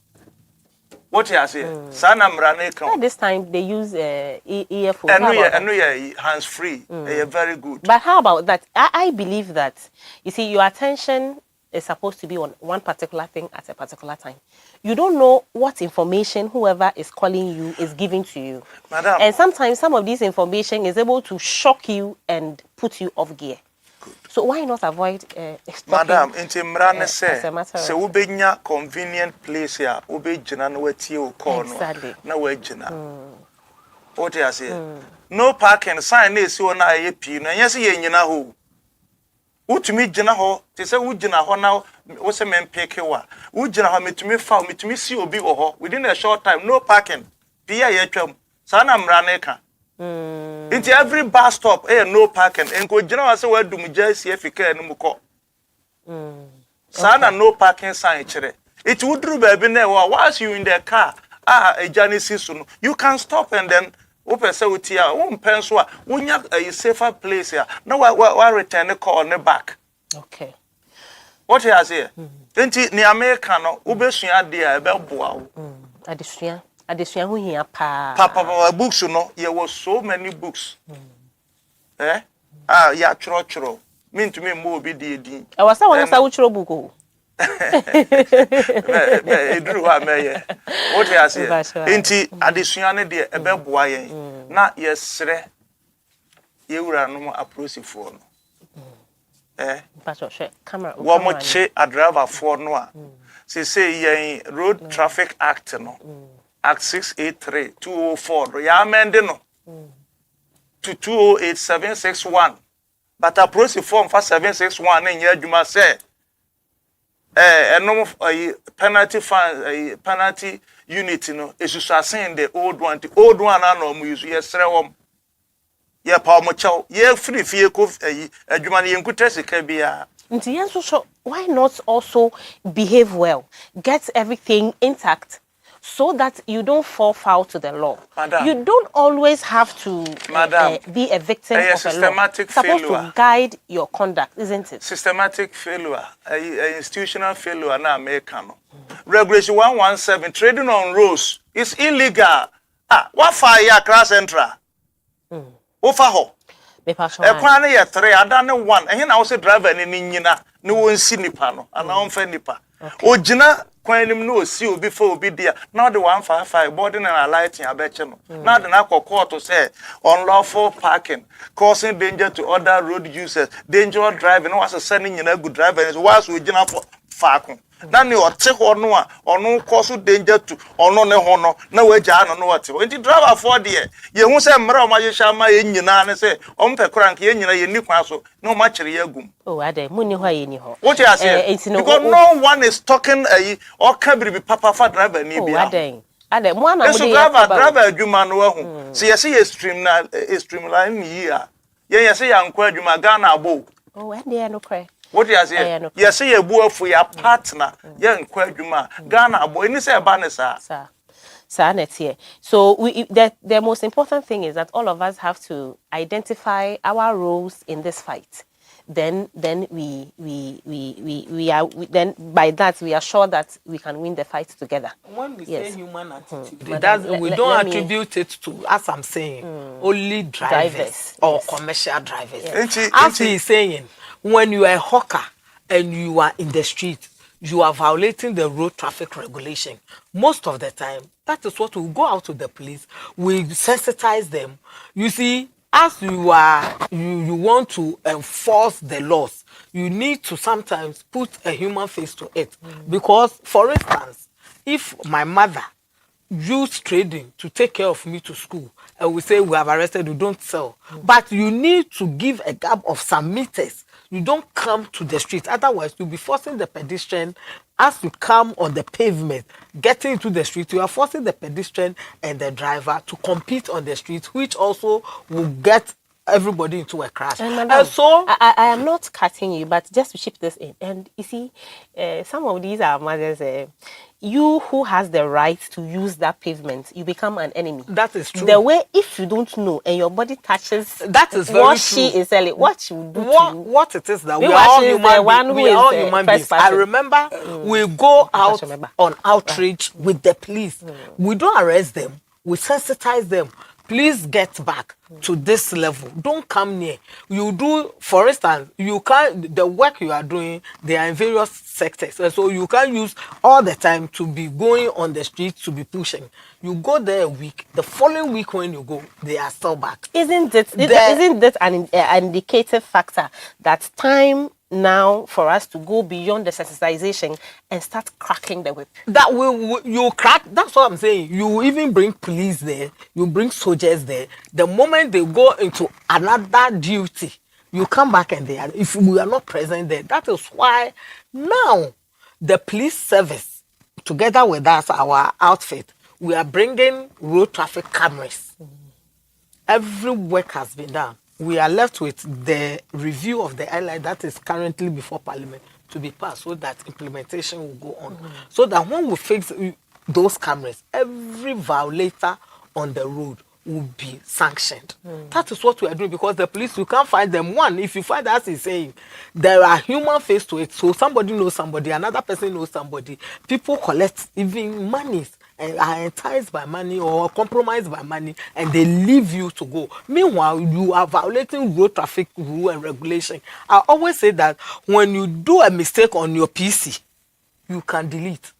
What you say? Sana mrane kan. This time they use earphones. And we hands free. They are very good. But how about that? I believe that you see your attention is supposed to be on one particular thing at a particular time. You don't know what information whoever is calling you is giving to you. Madam. And sometimes some of this information is able to shock you and put you off gear. Good. So why not avoid Madam, inti mrane as a matter se of- ubenya convenient place here, ubejina no wetie ukono Exactly. na wejina. What you say? No parking sign is you na ye pi no enye se ye nyina ho. Utumi gina ho, te se wo gina ho na wo se mempeke wa. Wo gina ho metumi si obi wo ho within a short time, no parking. Pia ye twam. Sa na mrane ka. Into every bus stop, no parking. Enko gina wa se wadum jasi afika enu ko. Sana no parking sign chere. It would do baby na once you in the car, a journey season, you can stop and then open say with ya penso wonya a safer place here. Now we return the call on the back. Okay. What he has here? Enti ni America no ubesua dia e be boa wo. Adesua ho hia pa. Papa books no there was so many books. Ya chro. Mean to me more be di. E wasa wona sa wo chiro book o. Eduru ha meye. What he has here? Enti adesua ne de e be boa yen. Na yesre yewura no aprosifo no. Camera. Wo mo che a driver for no a. Say yen Road Traffic Act no. Act 683 204 ya amend no. To 208761. But approach form for 761 in your Juma say penalty fine penalty unit no is saying the old one and no use yes yeah pa mo chow yeah free fee ko adwuma ne yenkuta sika bia nti yenso so why not also behave well, get everything intact, so that you don't fall foul to the law. Madam, you don't always have to be a victim of a law. Systematic it's supposed failure to guide your conduct, isn't it? Systematic failure, institutional failure na American. Regulation 117 trading on roads is illegal. What fire class central? Ofa ho. E kwa na ye 3 ada ne 1. Ehia na wo se driver ni nyina ne won si nipa no ana on fa nipa. Ogina kwan nim no osi obi fa obi dia na de 155 boarding and lighting abeche no. Na de na court to say unlawful parking causing danger to other road users, dangerous driving. No was sending nyina good drivers was ogina for faako. Na ne ote ho no a ono cause danger to ono ne ho no na wagya no no ote. Enti driver for there ye hu say mra o ma ye sha ma ye nyina ne say o mpe krank ye nyina ye ni kwan so na o ma kire ye gum. Oh ade muni ho ye ni ho. What you say? Because no one is talking or can be papa for driver ni bia. Ade mo ana mo dey driver adwuma no hu. So ye say ye streamline ni here. Ye say ya nkwa adwuma Ghana abo. Oh ade no kre. What you say? Ye say ye buafu ya partner ye nkwa adwuma Ghana abo. Any say ba ne sa. So the most important thing is that all of us have to identify our roles in this fight. Then we by that we are sure that we can win the fight together. When we say human attitude, we don't attribute it to, as I'm saying, only drivers or commercial drivers. Yes. As he's saying, when you are a hawker and you are in the street, you are violating the road traffic regulation. Most of the time, that is what we go out to the police. We sensitize them. You see, as you want to enforce the laws, you need to sometimes put a human face to it. Because, for instance, if my mother used trading to take care of me to school, and we say we have arrested, you don't sell. But you need to give a gap of some meters. You don't come to the street. Otherwise, you'll be forcing the pedestrian as you come on the pavement, getting into the street. You are forcing the pedestrian and the driver to compete on the street, which also will get everybody into a crash. And so I am not cutting you, but just to chip this in. And you see, some of these are mothers. You who has the right to use that pavement, you become an enemy. That is true. The way, if you don't know and your body touches that is very what true. she is selling, what she will do to you. What it is that we are all human beings. I remember we go out on outreach with the police. We don't arrest them. We sensitize them please get back to this level. Don't come near. You do, for instance, you can't, the work you are doing, they are in various sectors. And so you can't use all the time to be going on the street to be pushing. You go there a week. The following week when you go, they are still back. Isn't it an indicative factor that time now for us to go beyond the sensitization and start cracking the whip? That will you crack. That's what I'm saying. You even bring police there. You bring soldiers there. The moment they go into another duty, you come back and they are. If we are not present there, that is why now the police service, together with us, our outfit, we are bringing road traffic cameras. Every work has been done. We are left with the review of the airline that is currently before Parliament to be passed so that implementation will go on. So that when we fix those cameras, every violator on the road will be sanctioned. That is what we are doing because the police, you can't find them. One, if you find us is saying there are human face to it. So somebody knows somebody, another person knows somebody. People collect even monies and are enticed by money or compromised by money and they leave you to go. Meanwhile, you are violating road traffic rule and regulation. I always say that when you do a mistake on your PC, you can delete.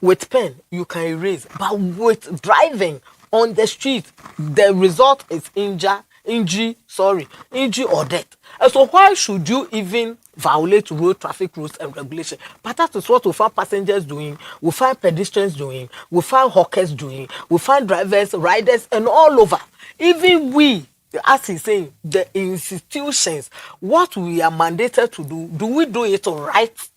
With pen, you can erase. But with driving on the street, the result is injury or death. And so why should you even violate road traffic rules and regulations? But that is what we find passengers doing, we find pedestrians doing, we find hawkers doing, we find drivers, riders, and all over. Even we, as he's saying, the institutions, what we are mandated to do we do it right?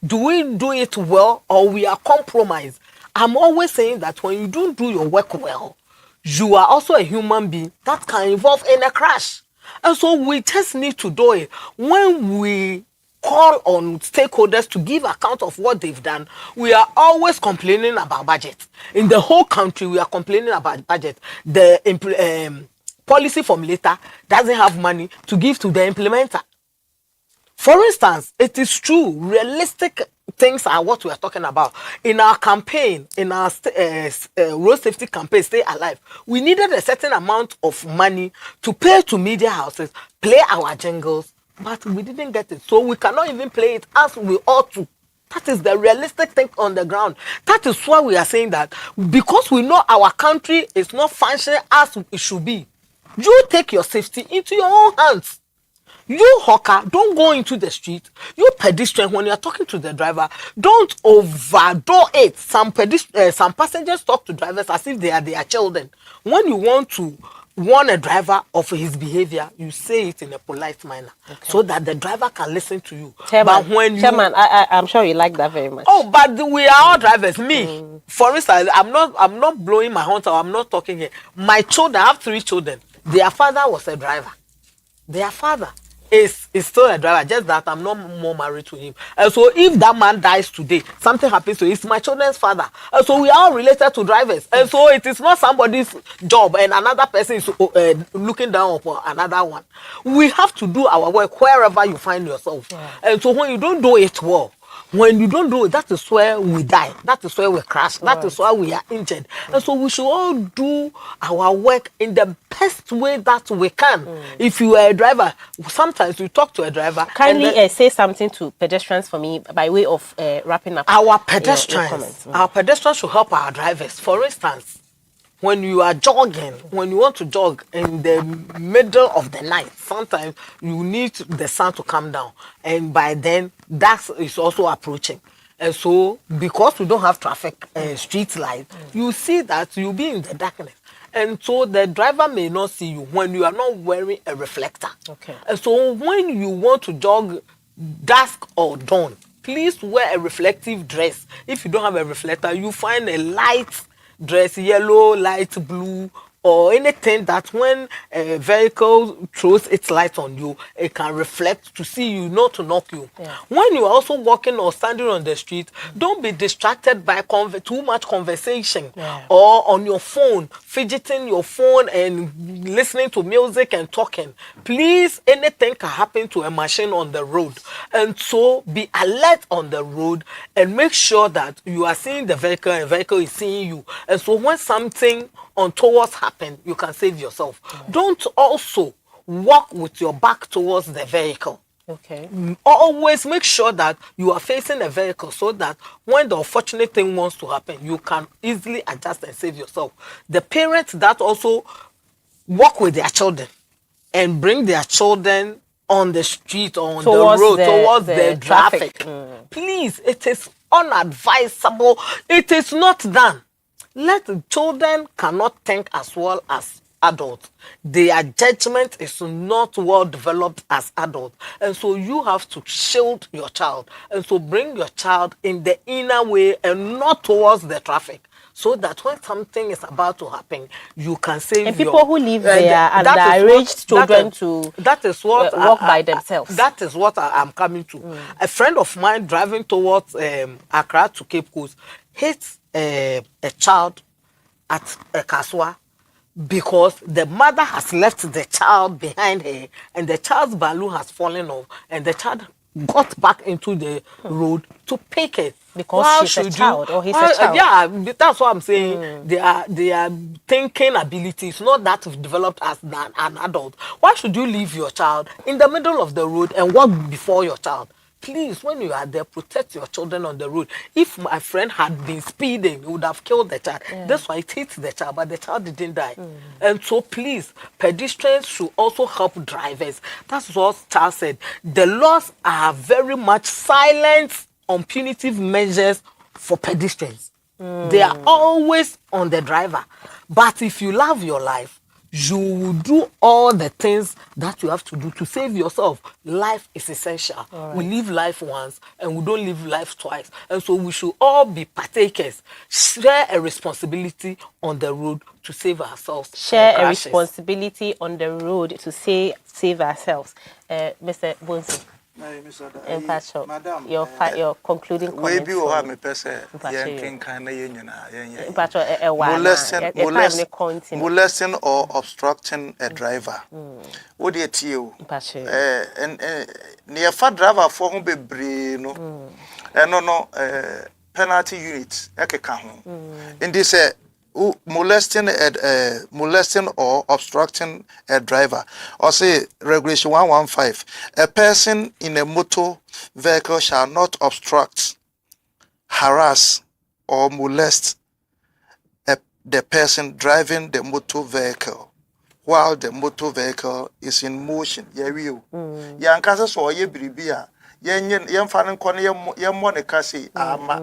Do we do it well, or we are compromised? I'm always saying that when you don't do your work well, you are also a human being that can involve in a crash. And so we just need to do it. When we call on stakeholders to give account of what they've done, we are always complaining about budget. In the whole country, we are complaining about budget. The policy formulator doesn't have money to give to the implementer. For instance, it is true, realistic things are what we are talking about. In our campaign, in our road safety campaign, Stay Alive, we needed a certain amount of money to pay to media houses, play our jingles, but we didn't get it. So we cannot even play it as we ought to. That is the realistic thing on the ground. That is why we are saying that because we know our country is not functioning as it should be, you take your safety into your own hands. You hawker, don't go into the street. You pedestrian, when you are talking to the driver, don't overdo it. Some passengers talk to drivers as if they are their children. When you want to warn a driver of his behavior, you say it in a polite manner, so that the driver can listen to you. Chairman, but when Chairman, I'm sure you like that very much. Oh, but we are all drivers. Me, for instance, I'm not blowing my horn. I'm not talking here. My children, I have 3 children. Their father was a driver. Their father is still a driver, just that I'm not more married to him. And so if that man dies today, something happens to him, it's my children's father. And so we are all related to drivers. And so it is not somebody's job and another person is looking down upon another one. We have to do our work wherever you find yourself. Yeah. And so when you don't do it well, when you don't do it, that is where we die. That is where we crash. That is why we are injured. And so we should all do our work in the best way that we can. If you are a driver, sometimes you talk to a driver. Kindly say something to pedestrians for me by way of wrapping up. Our pedestrians, our pedestrians should help our drivers. For instance, when you are jogging, when you want to jog in the middle of the night, sometimes you need the sun to come down. And by then, that is also approaching. And so, because we don't have traffic street lights, you see that you'll be in the darkness. And so the driver may not see you when you are not wearing a reflector. Okay. And so when you want to jog dusk or dawn, please wear a reflective dress. If you don't have a reflector, you find a light dress, yellow, light blue, or anything that when a vehicle throws its light on you, it can reflect to see you, not to knock you. Yeah. When you are also walking or standing on the street, don't be distracted by too much conversation or on your phone, fidgeting your phone and listening to music and talking. Please, anything can happen to a machine on the road. And so be alert on the road and make sure that you are seeing the vehicle and the vehicle is seeing you. And so when something untoward happens, happen, you can save yourself. Don't also walk with your back towards the vehicle. Okay. Always make sure that you are facing a vehicle so that when the unfortunate thing wants to happen, you can easily adjust and save yourself. The parents that also walk with their children and bring their children on the street or on Towards the road the towards the traffic. traffic. Please, it is unadvisable. It is not done. Let the children cannot think as well as adults. Their judgment is not well developed as adults. And so you have to shield your child. And so bring your child in the inner way and not towards the traffic. So that when something is about to happen, you can save and people who live there and underage children that is what walk by themselves. That is what I'm coming to. A friend of mine driving towards Accra to Cape Coast hit a child at Kaswa because the mother has left the child behind her and the child's balloon has fallen off and the child got back into the road to pick it. Because she's a child or he's a child. Yeah, that's what I'm saying. Their thinking ability is not that developed as an adult. Why should you leave your child in the middle of the road and walk before your child? Please, when you are there, protect your children on the road. If my friend had been speeding, he would have killed the child. That's why it hit the child, but the child didn't die. And so, please, pedestrians should also help drivers. That's what Charles said. The laws are very much silent on punitive measures for pedestrians. They are always on the driver. But if you love your life, you will do all the things that you have to do to save yourself. Life is essential. Right. We live life once and we don't live life twice. And so we should all be partakers. Share a responsibility on the road to save ourselves. Share a responsibility on the road to save ourselves. Mr. Bonsi. Madam, your concluding comments. Molesting or obstructing a driver. What do you tell? And near fat driver for whom be brain, no, and no penalty unit. In this molesting or obstructing a driver, or say regulation 115, a person in a motor vehicle shall not obstruct, harass or molest the person driving the motor vehicle while the motor vehicle is in motion. Yankasa so ye bribia yen fanen kone ye monica say ama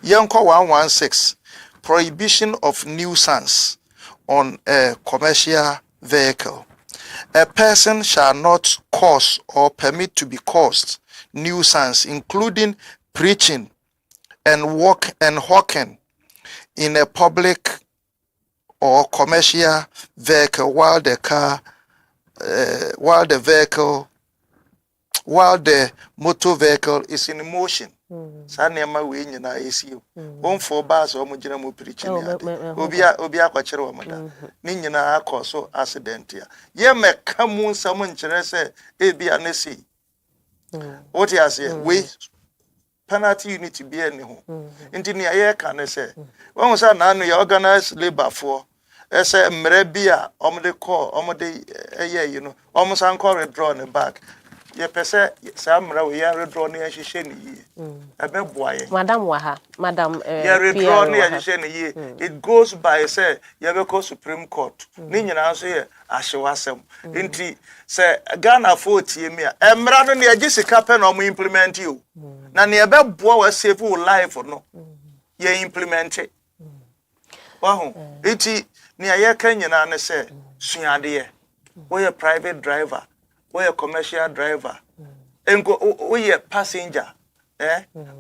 yanko 116 prohibition of nuisance on a commercial vehicle. A person shall not cause or permit to be caused nuisance, including preaching and hawking in a public or commercial vehicle while the motor vehicle is in motion. Sanema we nyina esi o for bus o mugina mu preaching obia kwachere o moda ni nyina akoso accident ya ye meka mu nsam nkyere se ebia na sei what you say we penalty unit be any ho nti ne ye ka ne se won sa na no ya organized labor for ese mre bia omde call omde you know omusan call withdraw ne back. Ye pese samra we ya redraw ne hihye ne yi ebe boaye madam waha madam ya redraw ne hihye ne yi it goes by say ye be call Supreme Court ni nyina so ye ahyewasem nti say Ghana for tie me a emra no ne agisika pe na o implement you na ne ebe boa we save life no ye implement wahu nti ne ye kan nyina ne say suade ye we a private driver we a commercial driver enko we a passenger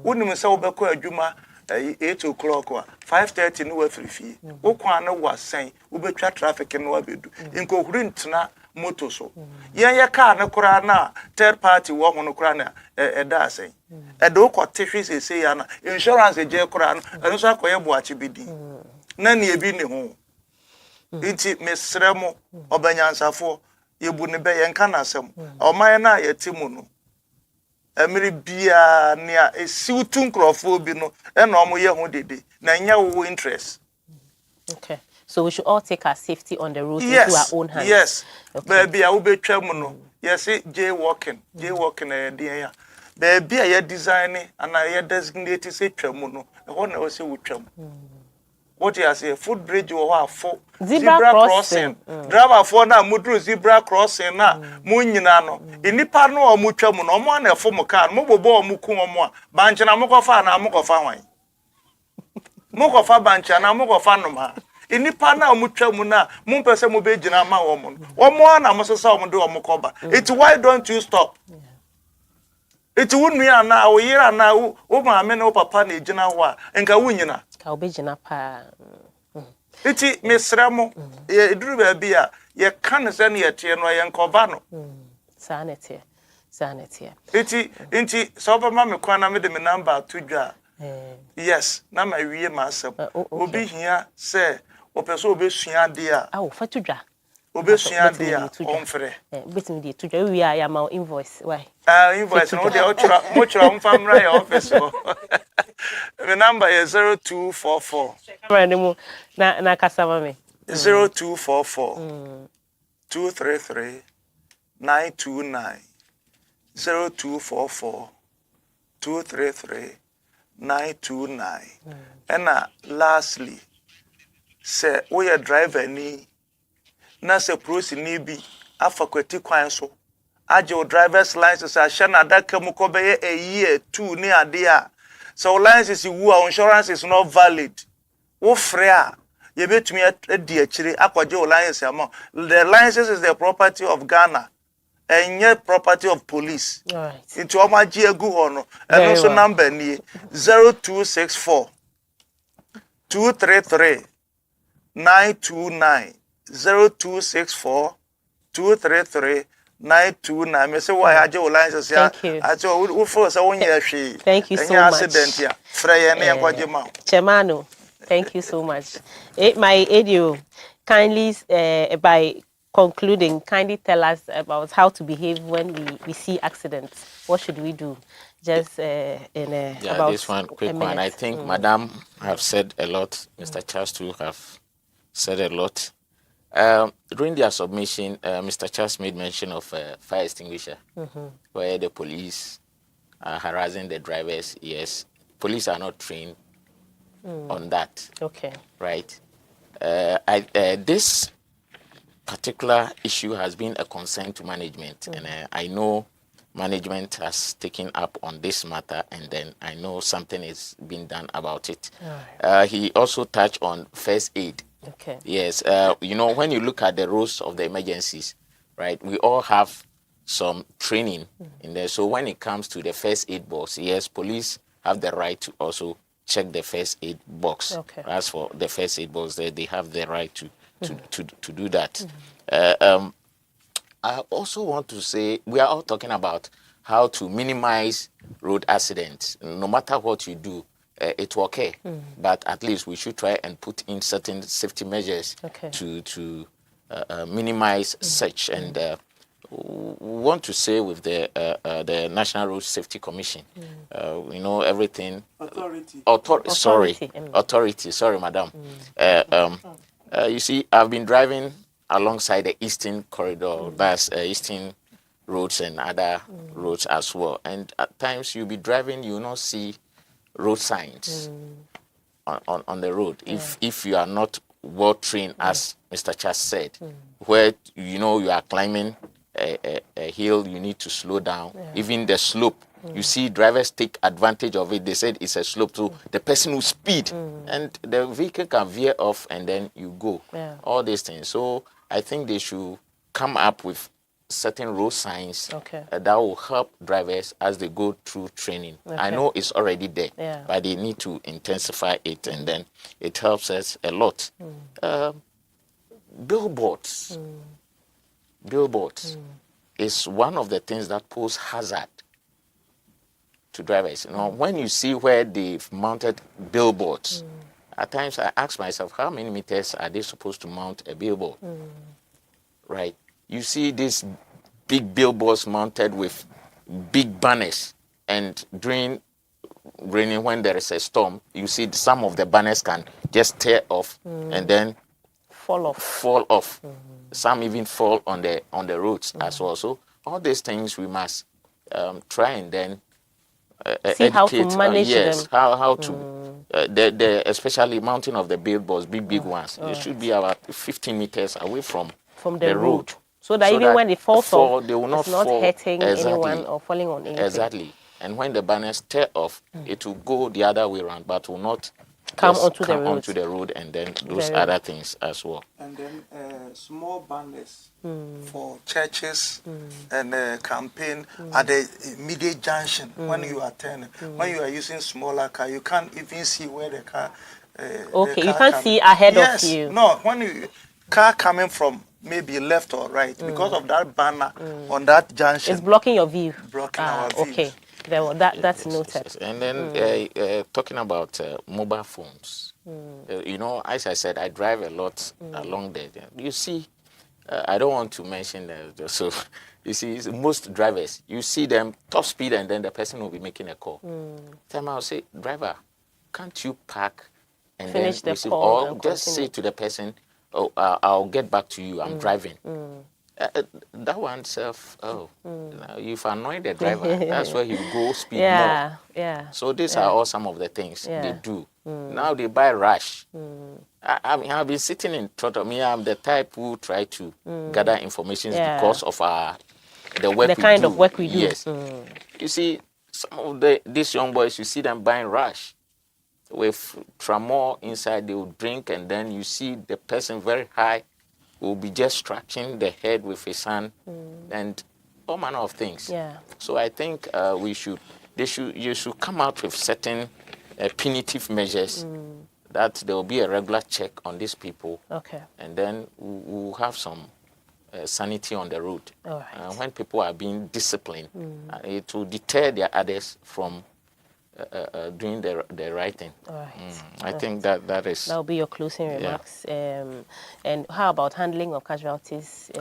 wonu say we be ko adwuma 8 o'clock 5:30 no wa frifie wo kwa na wasen wo betwa traffic no wa bedu enko huru ntena motor so ye car na kura na third party wo ho no kura na da asen do wo kwotehwe sese ya na insurance je kura no eno so akoye boache bidi na ne ebi ne ho nti mesremo obanyansafo yebu ne be yenka na asem oman na yetimu no emiri bia ne esiwtu nkrofo bi no e na omo ye ho dede na nya wo interest. Okay, So we should all take our safety on the road into our Yes, own hands. yes. Okay. Baby, I will be no. Yes, jaywalking there. Baby, I designing and I designated say tremuno. The one I was say with trem. What you say? Foot bridge or for Zebra crossing. Driver for na mudru zebra crossing na munyina no. Inipa no o mutwamu no mo na efo mo car mo bobo o muku mo a banche na mo kofa na mo kofa hwan. Mo kofa banche na mo kofa no ma. Inipa na mutwamu na mo pese mo be gina ma wo mo. Wo mo na mo sesa wo mo de wo mo koba. It's why don't you stop? It's wunua na wo yira na wo ma me na wo papa na gina ho a enka wunyina. Ka obejina pa. Iti mesramo ye duru ba bia ye kan se na ye tie no ye nkoba no. Sanity. Sanity. Iti so ba ma me kwa na me de me number to dwa. Yes, na ma wie ma asem. Obi hia se opeso obesua de a. Ah, fa to dwa. Obesua de a onfre. Betimi de to dwa we are ya ma invoice. Why? Invoice no de mo chira mfamra your office. The number is 0244. Na kasama me. 0244 233 929. 0244 233 929. And lastly, say we a driver ni na se prosi ni bi afakwati kwan so aje o driver's license a hye na daka mu ko be a year 2 ni ade a so license wu a insurance is not valid wo free a ye betumi adi akire akwaje o license am the license is the property of Ghana and yet property of police. All right. Into omaji egu ho no and also number ni 0264 233 929 0264 233 929. Me say why aje o license ya aje wo for say won ye hwe. Thank you so much. Accident ya frey na yakwaje ma. Chemano, thank you so much. My Edio, kindly by concluding, kindly tell us about how to behave when we see accidents. What should we do? Just about this one quick one. I think Madam have said a lot. Mr. Charles too have said a lot. During their submission, Mr. Charles made mention of fire extinguisher, where the police are harassing the drivers. Yes, police are not trained on that. Okay. Right. This particular issue has been a concern to management, and I know management has taken up on this matter, and then I know something is being done about it. He also touched on first aid. Okay. Yes, when you look at the rules of the emergencies, right, we all have some training in there. So when it comes to the first aid box, yes, police have the right to also check the first aid box. Okay. As for the first aid box, they have the right to do that. I also want to say, we are all talking about how to minimize road accidents. No matter what you do, it will occur, but at least we should try and put in certain safety measures to minimize such. And we want to say with the National Road Safety Commission, everything. Authority. Sorry, madam. You see, I've been driving alongside the Eastern Corridor, that's Eastern roads and other roads as well. And at times you'll be driving, you will not see road signs on the road. If you are not well trained, as Mr. Charles said, where you are climbing a hill, you need to slow down. Even the slope, you see drivers take advantage of it. They said it's a slope, so the person will speed and the vehicle can veer off and then you go. All these things. So I think they should come up with certain road signs that will help drivers as they go through training. I know it's already there, but they need to intensify it, and then it helps us a lot. Billboards is one of the things that pose hazard to drivers. When you see where they've mounted billboards, at times I ask myself, how many meters are they supposed to mount a billboard? Right? You see these big billboards mounted with big banners, and during raining, when there is a storm, you see some of the banners can just tear off, and then fall off. Fall off. Some even fall on the roads as well. So all these things we must try and then See how to educate. manage Yes, them. how to the especially mounting of the billboards, big ones. It should be about 15 meters away from the road. So that even when it falls off, they will not it's not fall hurting exactly. anyone or falling on anything. Exactly. And when the banners tear off, it will go the other way around, but will not Come just onto come the road. onto the road and then those Very other things as well. And then small banners for churches and campaign at the immediate junction when you are turning. When you are using smaller car, you can't even see where the car. Okay, the you car can't see ahead yes, of you. No, when you car coming from maybe left or right, because of that banner on that junction, It's blocking your view. blocking our views. Okay, that's noted. Yes. And then talking about mobile phones, you know, as I said, I drive a lot along there. You see, I don't want to mention so you see, most drivers, you see them top speed and then the person will be making a call. Time I'll say, driver, can't you park and Finish then the receive, call or and just continue. say to the person, oh, I'll get back to you, I'm driving. That one self, now you've annoyed the driver. That's where he go speed more. Yeah. So these are all some of the things they Yeah. do. Now they buy rush. I mean, I've been sitting in front of me. I'm the type who try to gather information because of the work The we kind do. of work we do. Yes. You see, some of these young boys, you see them buying rush with tramor inside. They will drink, and then you see the person very high will be just scratching the head with his hand and all manner of things. Yeah. So I think you should come out with certain punitive measures that there will be a regular check on these people. Okay. And then we'll have some sanity on the road. All right. When people are being disciplined, it will deter the others from doing the right thing. All right. I think that is... That will be your closing remarks. And how about handling of casualties?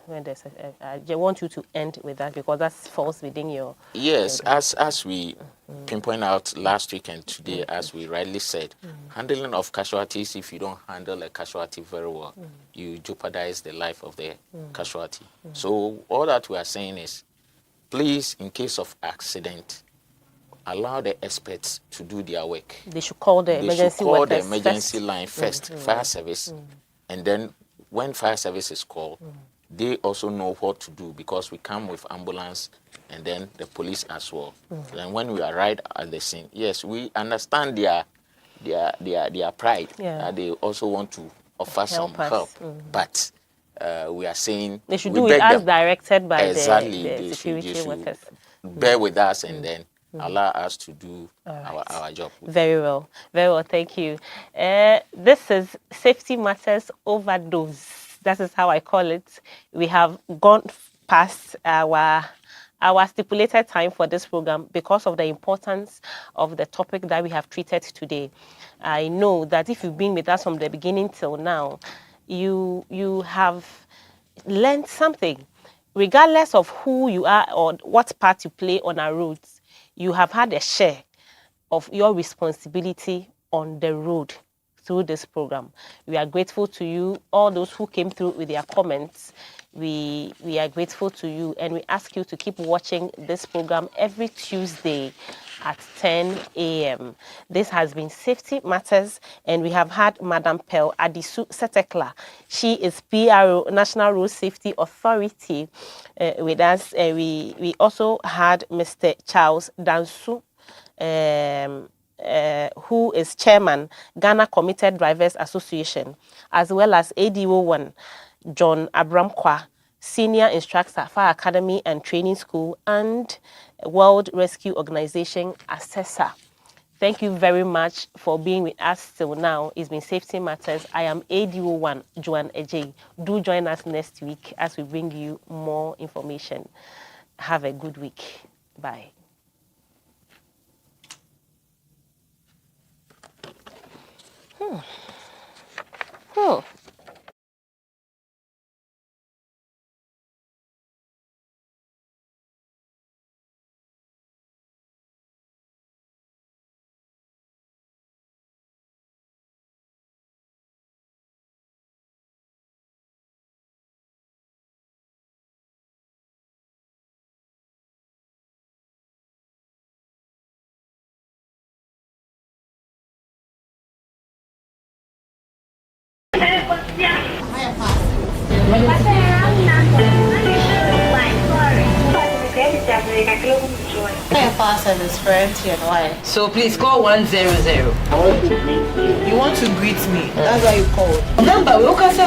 When there's I want you to end with that because that falls within your... Yes, as we pinpoint out last week and today, as we rightly said, handling of casualties, if you don't handle a casualty very well, you jeopardize the life of the casualty. So all that we are saying is, please, in case of accident, allow the experts to do their work. They should call the emergency call the workers emergency first. line first, fire service. And then when fire service is called, they also know what to do because we come with ambulance and then the police as well. And when we arrive at the scene, yes, we understand their pride. They also want to offer some help. But we are saying... They should do it as directed by exactly, the security workers. Bear with us and then allow us to do our job. Very well. Very well. Thank you. This is Safety Matters Overdose. That is how I call it. We have gone past our stipulated time for this program because of the importance of the topic that we have treated today. I know that if you've been with us from the beginning till now, you have learned something. Regardless of who you are or what part you play on our roads, you have had a share of your responsibility on the road through this program. We are grateful to you, all those who came through with their comments. We are grateful to you, and we ask you to keep watching this program every Tuesday at 10 a.m. This has been Safety Matters, and we have had Madam Pearl Adisu Setekla. She is PRO, National Road Safety Authority, with us. We also had Mr. Charles Dansu, who is chairman, Ghana Committed Drivers Association, as well as ADO1, John Abramkwa, senior instructor, Fire Academy and Training School, and World Rescue Organization assessor. Thank you very much for being with us till now. It's been Safety Matters. I am ADO1, Joan Ejay. Do join us next week as we bring you more information. Have a good week. Bye. fire service for MTNY. So please call 100. You want to greet me? That's why you called. Number we can say